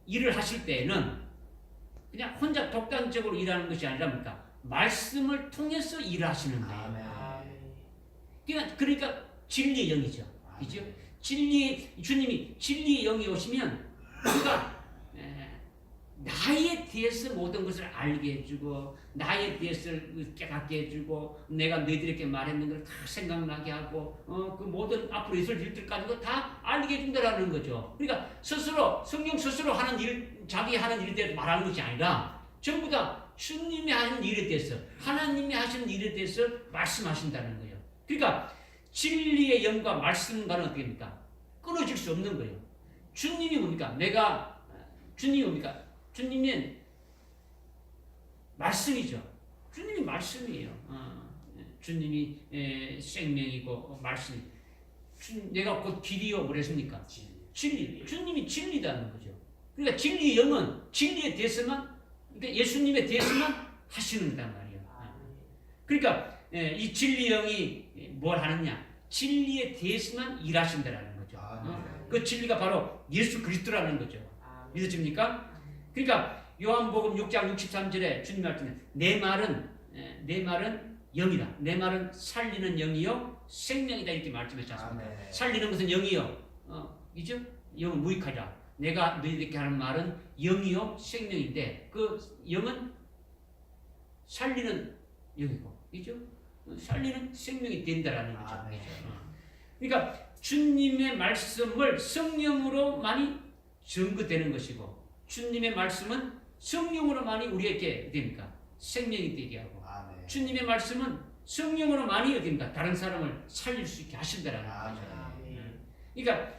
일을 하실 때에는 그냥 혼자 독단적으로 일하는 것이 아니라 뭡니까? 말씀을 통해서 일하시는 거예요. 아멘. 그러니까 진리의 영이죠. 그죠? 주님이 진리의 영이 오시면 우리가 나에 대해서 모든 것을 알게 해주고, 나에 대해서 깨닫게 해주고, 내가 너희들에게 말했는 걸 다 생각나게 하고, 그 모든 앞으로 있을 일들까지도 다 알게 해준다라는 거죠. 그러니까 성령 스스로 하는 일, 자기 하는 일에 대해서 말하는 것이 아니라 전부 다 주님이 하는 일에 대해서, 하나님이 하시는 일에 대해서 말씀하신다는 거예요. 그러니까 진리의 영과 말씀과는 어떻게 됩니까? 끊어질 수 없는 거예요. 주님이 뭡니까? 주님이 뭡니까? 주님은 말씀이죠. 주님이 말씀이에요. 주님이 생명이고 말씀. 내가 곧 길이요 그랬습니까? 진리. 주님이 진리다는 거죠. 그러니까 진리의 영은 진리에 대해서만, 그러니까 예수님에 대해서만 하시는단 말이에요. 그러니까 이 진리의 영이 뭘 하느냐? 진리에 대해서만 일하신다라는 거죠. 그 진리가 바로 예수 그리스도라는 거죠. 믿어집니까? 그러니까 요한복음 6장 63절에 주님 말씀에 내 말은 영이다. 내 말은 살리는 영이요 생명이다. 이렇게 말씀하지 않습니까? 아멘. 살리는 것은 영이요. 이죠? 영은 무익하다. 내가 너희들에게 하는 말은 영이요 생명인데, 그 영은 살리는 영이고, 그죠? 살리는 생명이 된다라는 거죠. 아멘. 그러니까 주님의 말씀을 성령으로만이 증거되는 것이고, 주님의 말씀은 성령으로만이 우리에게 됩니까? 생명이 되게 하고, 아멘. 주님의 말씀은 성령으로만이 어딥니까? 다른 사람을 살릴 수 있게 하신다라는 아멘. 거죠. 아멘. 그러니까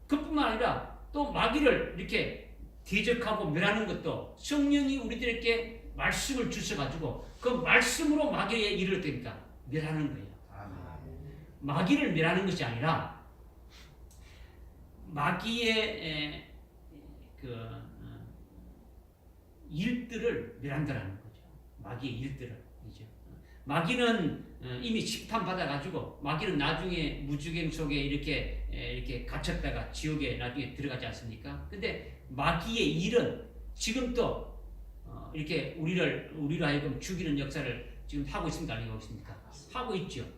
그뿐만 아니라 또 마귀를 이렇게 대적하고 멸하는 것도 성령이 우리들에게 말씀을 주셔가지고 그 말씀으로 마귀의 일을 됩니까? 멸하는 거예요. 아멘. 마귀를 멸하는 것이 아니라 마귀의 일들을 멸한다라는 거죠. 마귀의 일들을. 이죠. 마귀는 이미 심판받아가지고, 마귀는 나중에 무주갱 속에 이렇게 갇혔다가 지옥에 나중에 들어가지 않습니까? 근데 마귀의 일은 지금도 이렇게 우리를 하여금 죽이는 역사를 지금 하고 있습니까? 아니고 있습니까? 하고 있죠.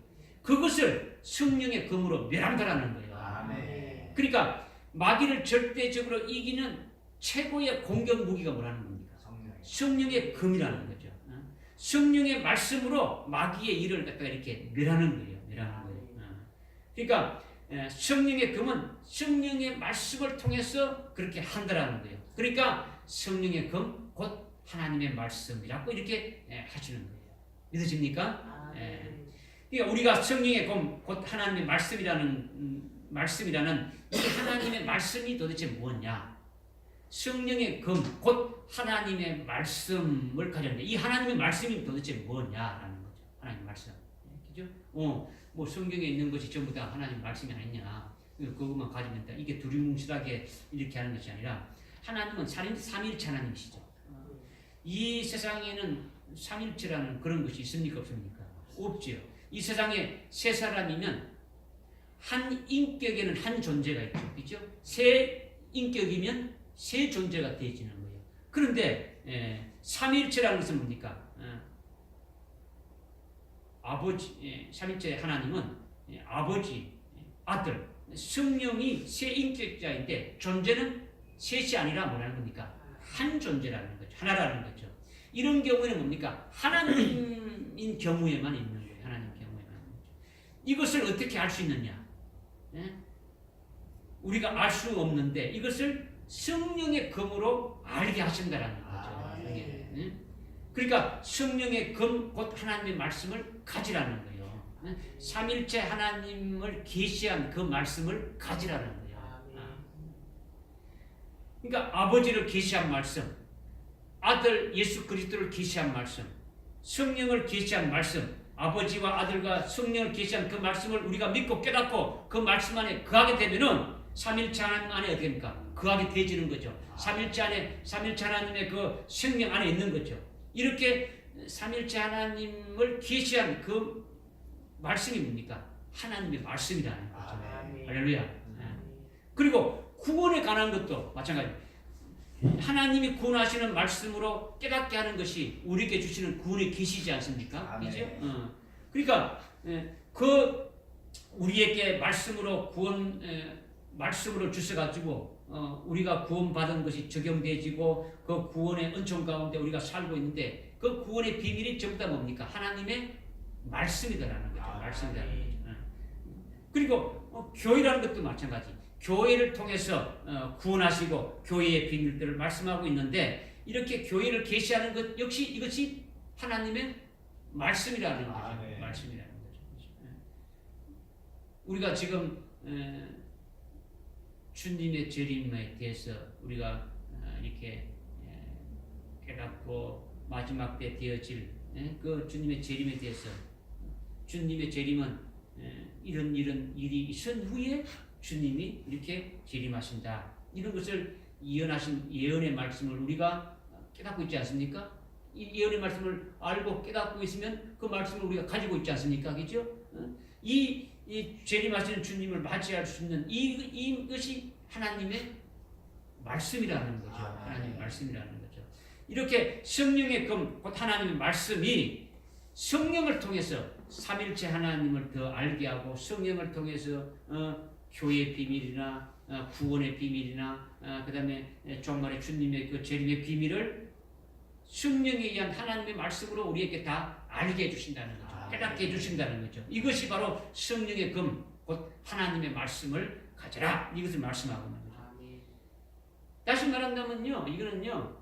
그것을 성령의 검으로 멸한다라는 거예요. 아멘. 그러니까 마귀를 절대적으로 이기는 최고의 공격 무기가 뭐라는 겁니까? 성령의 검이라는 거죠. 성령의 말씀으로 마귀의 일을 갖다가 이렇게 멸하는 거예요. 그러니까 성령의 검은 성령의 말씀을 통해서 그렇게 한다라는 거예요. 그러니까 성령의 검, 곧 하나님의 말씀이라고 이렇게 하시는 거예요. 믿으십니까? 그러니까 우리가 성령의 검, 곧 하나님의 말씀이라는 이 하나님의 말씀이 도대체 뭐냐? 성령의 검, 곧 하나님의 말씀을 가졌는데, 이 하나님의 말씀이 도대체 뭐냐라는 거죠. 하나님의 말씀. 그죠? 뭐 성경에 있는 것이 전부 다 하나님 말씀이 아니냐. 그것만 가지면 다 이게 두리뭉실하게 이렇게 하는 것이 아니라, 하나님은 삼일체 하나님이시죠. 이 세상에는 삼일체라는 그런 것이 있습니까? 없습니까? 없지요. 이 세상에 세 사람이면 한 인격에는 한 존재가 있죠. 그죠? 세 인격이면 세 존재가 되어지는 거예요. 그런데 삼일체라는 것은 뭡니까? 아버지, 삼일체 하나님은 아버지, 아들, 성령이 세 인격자인데 존재는 셋이 아니라 뭐라는 겁니까? 한 존재라는 거죠. 하나라는 거죠. 이런 경우에는 뭡니까? 하나님인 경우에만 있는 거예요. 하나님 경우에만 있는 거죠. 이것을 어떻게 알 수 있느냐? 우리가 알 수 없는데 이것을 성령의 검으로 알게 하신다라는 거죠. 아멘. 응? 그러니까 성령의 검, 곧 하나님의 말씀을 가지라는 거예요. 응? 삼일체 하나님을 계시한 그 말씀을 가지라는 거예요. 그러니까 아버지를 계시한 말씀, 아들 예수 그리스도를 계시한 말씀, 성령을 계시한 말씀, 아버지와 아들과 성령을 계시한 그 말씀을 우리가 믿고 깨닫고 그 말씀 안에 거하게 되면은 삼일체 하나님 안에 어떻게 됩니까? 거하게 되지는 거죠. 삼일체 하나님의 그 성령 안에 있는 거죠. 이렇게 삼일체 하나님을 계시한 그 말씀이 뭡니까? 하나님의 말씀이라는 거죠. 아멘. 할렐루야. 그리고 구원에 관한 것도 마찬가지. 하나님이 구원하시는 말씀으로 깨닫게 하는 것이 우리에게 주시는 구원의 계시지 않습니까? 아멘. 그죠? 그러니까 그 우리에게 말씀으로 구원 말씀으로 주셔가지고 우리가 구원받은 것이 적용되어지고 그 구원의 은총 가운데 우리가 살고 있는데 그 구원의 비밀이 전부 다 뭡니까? 하나님의 말씀이다라는 거죠. 말씀이다라는 거죠. 그리고 교회라는 것도 마찬가지. 교회를 통해서 구원하시고 교회의 비밀들을 말씀하고 있는데 이렇게 교회를 계시하는 것 역시 이것이 하나님의 말씀이라는 거죠. 네. 말씀이라는 거죠. 우리가 지금 주님의 재림에 대해서 우리가 이렇게 깨닫고 마지막 때 되어질 그 주님의 재림에 대해서 주님의 재림은 이런 일이 있은 후에 주님이 이렇게 재림하신다. 이런 것을 예언하신 예언의 말씀을 우리가 깨닫고 있지 않습니까? 이 예언의 말씀을 알고 깨닫고 있으면 그 말씀을 우리가 가지고 있지 않습니까? 그죠? 이 재림하시는 주님을 맞이할 수 있는 이것이 하나님의 말씀이라는 거죠. 하나님의 말씀이라는 거죠. 이렇게 성령의 검, 곧 하나님의 말씀이 성령을 통해서 삼일체 하나님을 더 알게 하고 성령을 통해서 교회의 비밀이나 구원의 비밀이나 그 다음에 종말의 주님의 그 재림의 비밀을 성령에 의한 하나님의 말씀으로 우리에게 다 알게 해주신다는 거죠. 깨닫게 해주신다는 거죠. 이것이 바로 성령의 검, 곧 하나님의 말씀을 가져라. 이것을 말씀하고 있는 거죠. 다시 말한다면요, 이거는요,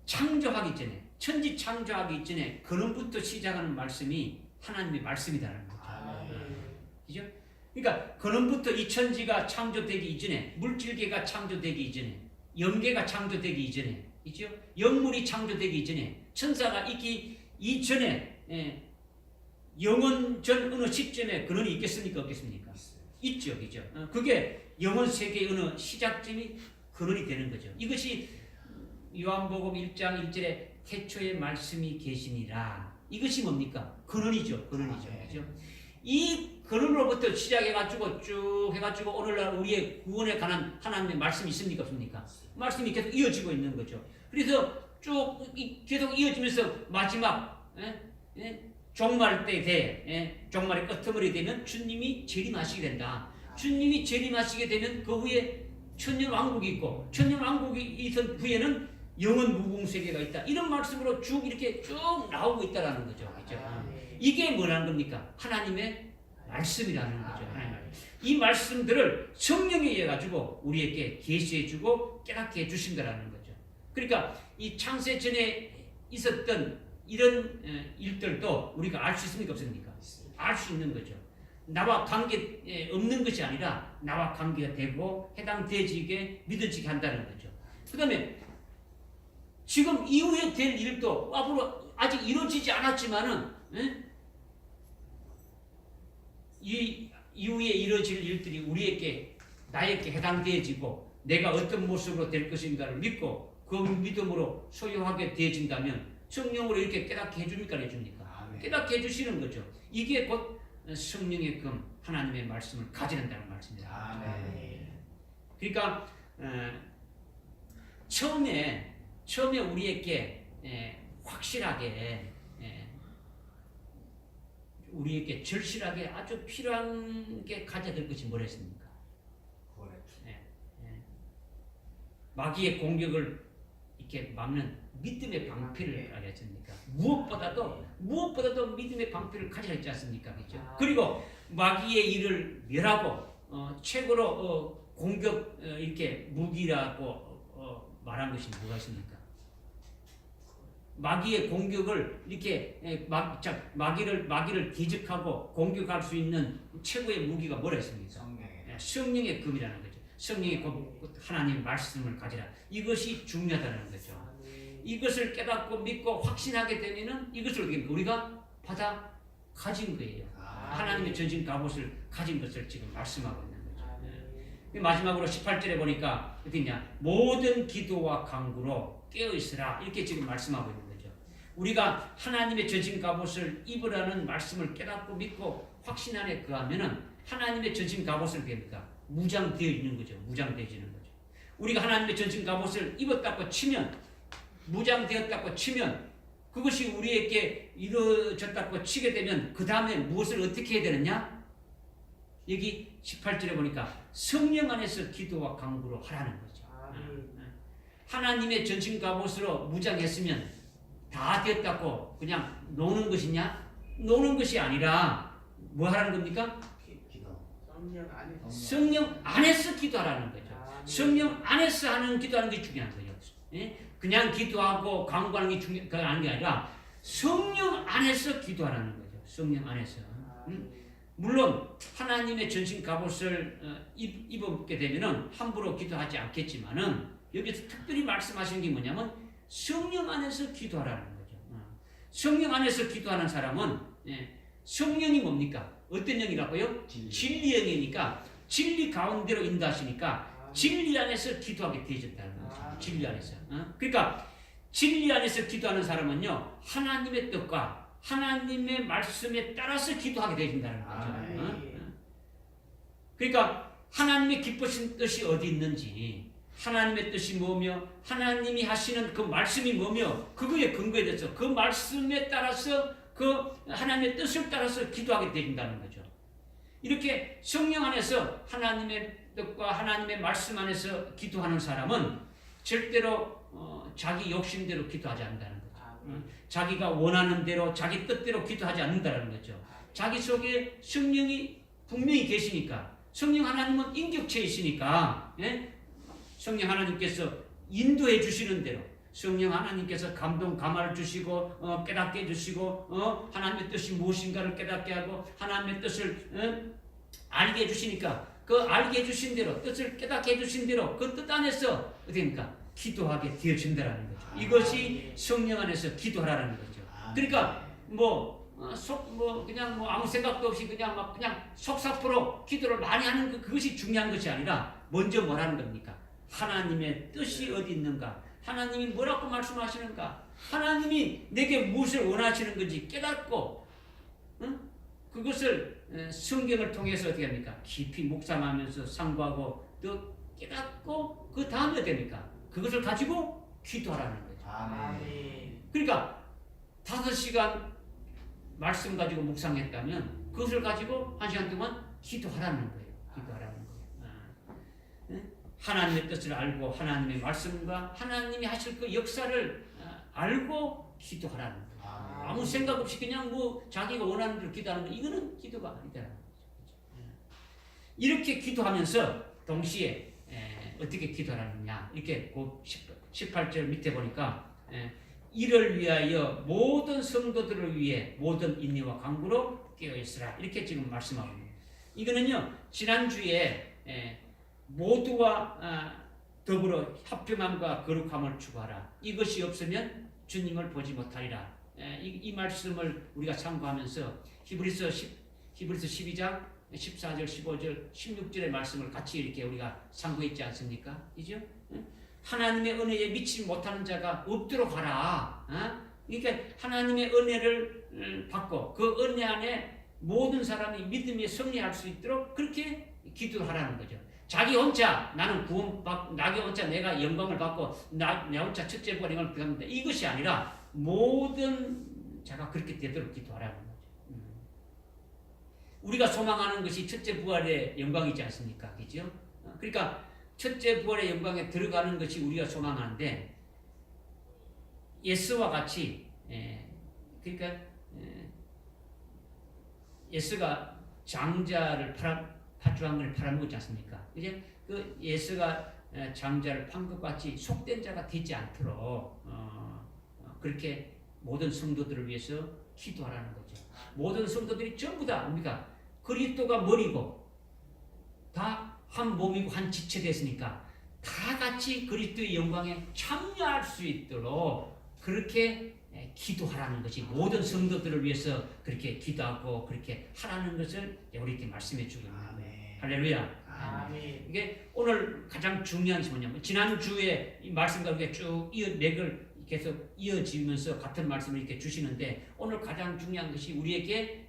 창조하기 전에, 천지 창조하기 전에 근원부터 시작하는 말씀이 하나님의 말씀이라는 거죠. 그죠? 그러니까 근원부터 이 천지가 창조되기 이전에, 물질계가 창조되기 이전에, 영계가 창조되기 이전에, 그죠? 영물이 창조되기 이전에, 천사가 있기 이전에 영원 전 어느 시점에 근원이 있겠습니까? 없겠습니까? 있죠, 그죠? 그게 영원 세계의 어느 시작점이 근원이 되는 거죠. 이것이 요한복음 1장 1절에 태초에 말씀이 계시니라. 이것이 뭡니까? 근원이죠. 근원이죠. 그죠? 이 근원으로부터 시작해가지고 쭉 해가지고 오늘날 우리의 구원에 관한 하나님의 말씀이 있습니까? 없습니까? 말씀이 계속 이어지고 있는 거죠. 그래서 쭉 계속 이어지면서 마지막 종말 때 종말의 끄트머리 되면 주님이 재림하시게 된다. 주님이 재림하시게 되면 그 후에 천년 왕국이 있고 천년 왕국이 있은 후에는 영원 무궁세계가 있다. 이런 말씀으로 쭉 이렇게 쭉 나오고 있다라는 거죠. 그렇죠? 이게 뭐라는 겁니까? 하나님의 말씀이라는 거죠. 하나님의 말씀. 이 말씀들을 성령에 의해 가지고 우리에게 계시해주고 깨닫게 해주신다라는 거죠. 그러니까 이 창세 전에 있었던 이런 일들도 우리가 알 수 있습니까? 없습니까? 알 수 있는 거죠. 나와 관계 없는 것이 아니라 나와 관계가 되고 해당되지게 믿어지게 한다는 거죠. 그 다음에 지금 이후에 될 일도 앞으로 아직 이루어지지 않았지만은 이 이후에 이루어질 일들이 우리에게 나에게 해당되어지고 내가 어떤 모습으로 될 것인가를 믿고 그 믿음으로 소유하게 되어진다면 성령으로 이렇게 깨닫게 해줍니까? 해줍니까? 깨닫게 해주시는 거죠. 이게 곧 성령의 금 하나님의 말씀을 가지는다는 말씀입니다. 그러니까 처음에 우리에게 확실하게 우리에게 절실하게 아주 필요한 게 가져야 될 것이 뭐랬습니까? 마귀의 공격을 이렇게 막는 믿음의 방패를 가져야 됩니까? 무엇보다도 믿음의 방패를 가져야 했지 않습니까? 그렇죠? 그리고 마귀의 일을 멸하고 최고로 공격 이렇게 무기라고 말한 것이 무엇입니까? 마귀의 공격을 이렇게 마귀를 대적하고 공격할 수 있는 최고의 무기가 뭐라 했습니까? 성령의 검이라는 거죠. 성령의 검, 하나님의 말씀을 가지라. 이것이 중요하다는 거죠. 이것을 깨닫고 믿고 확신하게 되면은 이것을 어떻게 우리가 받아 가진 거예요. 하나님의 전신 갑옷을 가진 것을 지금 말씀하고 있는 거죠. 마지막으로 18절에 보니까 어디냐? 모든 기도와 간구로 깨어 있으라. 이렇게 지금 말씀하고 있는 거죠. 우리가 하나님의 전신 갑옷을 입으라는 말씀을 깨닫고 믿고 확신 안에 거하면은 하나님의 전신 갑옷을 됩니까? 무장되어 있는 거죠. 무장되어지는 거죠. 우리가 하나님의 전신 갑옷을 입었다고 치면, 무장되었다고 치면, 그것이 우리에게 이루어졌다고 치게 되면 그 다음에 무엇을 어떻게 해야 되느냐? 여기 18절에 보니까 성령 안에서 기도와 간구로 하라는 거죠. 하나님의 전신 갑옷으로 무장했으면 다 되었다고 그냥 노는 것이냐? 노는 것이 아니라 뭐 하라는 겁니까? 성령 안에서 기도하라는 거죠. 성령 안에서 하는 기도하는 게 중요한 거죠. 그냥 기도하고 간구하는 게 중요한 게 아니라 성령 안에서 기도하라는 거죠. 성령 안에서. 물론 하나님의 전신 갑옷을 입게 되면은 함부로 기도하지 않겠지만은 여기서 특별히 말씀하시는 게 뭐냐면 성령 안에서 기도하라는 거죠. 성령 안에서 기도하는 사람은 성령이 뭡니까? 어떤 영이라고요? 진리 영이니까 진리 가운데로 인도하시니까 진리 안에서 기도하게 되어졌다는 거죠. 진리 안에서. 그러니까 진리 안에서 기도하는 사람은요 하나님의 뜻과 하나님의 말씀에 따라서 기도하게 되어진다는 거죠. 그러니까 하나님의 기쁘신 뜻이 어디 있는지, 하나님의 뜻이 뭐며 하나님이 하시는 그 말씀이 뭐며 그거에 근거에 대해서 그 말씀에 따라서 그 하나님의 뜻을 따라서 기도하게 되어진다는 거죠. 이렇게 성령 안에서 하나님의 뜻과 하나님의 말씀 안에서 기도하는 사람은 절대로 자기 욕심대로 기도하지 않는다는 거죠. 자기가 원하는 대로 자기 뜻대로 기도하지 않는다는 거죠. 자기 속에 성령이 분명히 계시니까, 성령 하나님은 인격체이시니까 성령 하나님께서 인도해 주시는 대로, 성령 하나님께서 감동 감화를 주시고 깨닫게 해주시고 하나님의 뜻이 무엇인가를 깨닫게 하고 하나님의 뜻을 알게 해주시니까 그 알게 해주신 대로, 뜻을 깨닫게 해주신 대로 그 뜻 안에서 어떻습니까? 기도하게 되어진다는 거죠. 이것이 성령 안에서 기도하라는 거죠. 그러니까 그냥 아무 생각도 없이 그냥 속사포로 기도를 많이 하는 그것이 중요한 것이 아니라 먼저 뭐라는 겁니까? 하나님의 뜻이 어디 있는가? 하나님이 뭐라고 말씀하시는가? 하나님이 내게 무엇을 원하시는 건지 깨닫고 그것을 성경을 통해서 어떻게 합니까? 깊이 묵상하면서 상고하고 또 깨닫고 그 다음에 됩니까? 그것을 가지고 기도하라는 거죠. 그러니까 5시간 말씀 가지고 묵상했다면 그것을 가지고 1시간 동안 기도하라는 거예요. 기도하라는 거예요. 하나님의 뜻을 알고 하나님의 말씀과 하나님이 하실 그 역사를 알고 기도하라는 거예요. 아무 생각 없이 그냥 자기가 원하는 대로 기도하는 거, 이거는 기도가 아니다라는 거죠. 이렇게 기도하면서 동시에 어떻게 기도하느냐, 이렇게 18절 밑에 보니까 이를 위하여 모든 성도들을 위해 모든 인내와 간구로 깨어있으라, 이렇게 지금 말씀하고 있습니다. 이거는요 지난주에 모두와 더불어 합평함과 거룩함을 추구하라, 이것이 없으면 주님을 보지 못하리라, 이 말씀을 우리가 참고하면서 히브리서 12장 14절, 15절, 16절의 말씀을 같이 이렇게 우리가 참고했지 않습니까? 그죠? 하나님의 은혜에 미치지 못하는 자가 없도록 하라. 그러니까 하나님의 은혜를 받고 그 은혜 안에 모든 사람이 믿음에 승리할 수 있도록 그렇게 기도하라는 거죠. 자기 혼자 나는 구원받고 나기 혼자 내가 영광을 받고 나 혼자 첫째 부활 영광을 받는다, 이것이 아니라 모든 자가 그렇게 되도록 기도하라는 거죠. 우리가 소망하는 것이 첫째 부활의 영광이지 않습니까? 그죠? 그러니까 첫째 부활의 영광에 들어가는 것이 우리가 소망하는데 예스와 같이 그러니까 예스가 장자를 팥주황을 팔아먹었지 않습니까? 이제 그 예스가 장자를 판 것 같이 속된 자가 되지 않도록 그렇게 모든 성도들을 위해서 기도하라는 거죠. 모든 성도들이 전부 다 뭡니까? 그리스도가 머리고 다 한 몸이고 한 지체 됐으니까 다 같이 그리스도의 영광에 참여할 수 있도록 그렇게 기도하라는 것이 모든 성도들을 위해서 그렇게 기도하고 그렇게 하라는 것을 우리에게 말씀해 주고 있는 거예요. 아멘. 할렐루야. 아멘. 이게 오늘 가장 중요한 것이 뭐냐면 지난주에 이 말씀과 우리가 쭉 맥을 계속 이어지면서 같은 말씀을 이렇게 주시는데 오늘 가장 중요한 것이 우리에게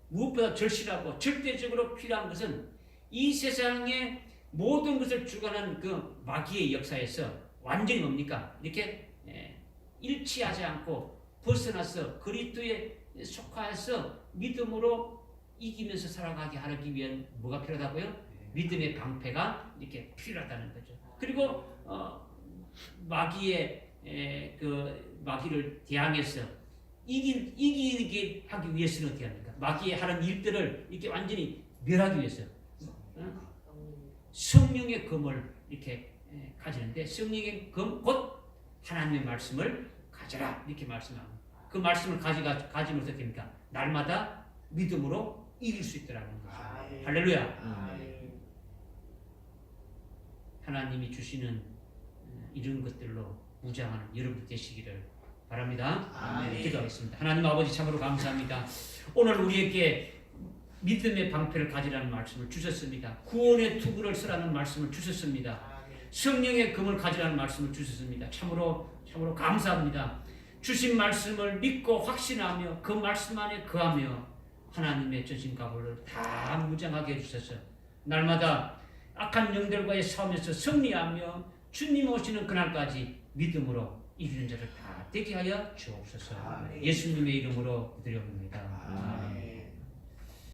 무엇보다 절실하고 절대적으로 필요한 것은 이 세상의 모든 것을 주관하는 그 마귀의 역사에서 완전히 뭡니까? 이렇게 일치하지 않고 벗어나서 그리스도에 속하여서 믿음으로 이기면서 살아가게 하기 위한 뭐가 필요하다고요? 믿음의 방패가 이렇게 필요하다는 거죠. 그리고 마귀를 대항해서 이기게 하기 위해서는 어떻게 합니까? 마귀의 하는 일들을 이렇게 완전히 멸하기 위해서 성령의 검을 이렇게 가지는데 성령의 검 곧 하나님의 말씀을 가져라 이렇게 말씀합니다. 그 말씀을 가지면서 됩니까? 날마다 믿음으로 이길 수 있더라는 거죠. 할렐루야. 하나님이 주시는 이런 것들로 무장하는 여러분 되시기를 바랍니다. 아멘. 기도하겠습니다. 하나님 아버지 참으로 감사합니다. 오늘 우리에게 믿음의 방패를 가지라는 말씀을 주셨습니다. 구원의 투구를 쓰라는 말씀을 주셨습니다. 성령의 검을 가지라는 말씀을 주셨습니다. 참으로 감사합니다. 주신 말씀을 믿고 확신하며 그 말씀 안에 거하며 하나님의 전신 갑옷을 다 무장하게 해주셔서 날마다 악한 영들과의 싸움에서 승리하며 주님 오시는 그날까지 믿음으로 이기는 자를 다 되게 하여 주옵소서. 아멘. 예수님의 이름으로 드려옵니다. 아멘.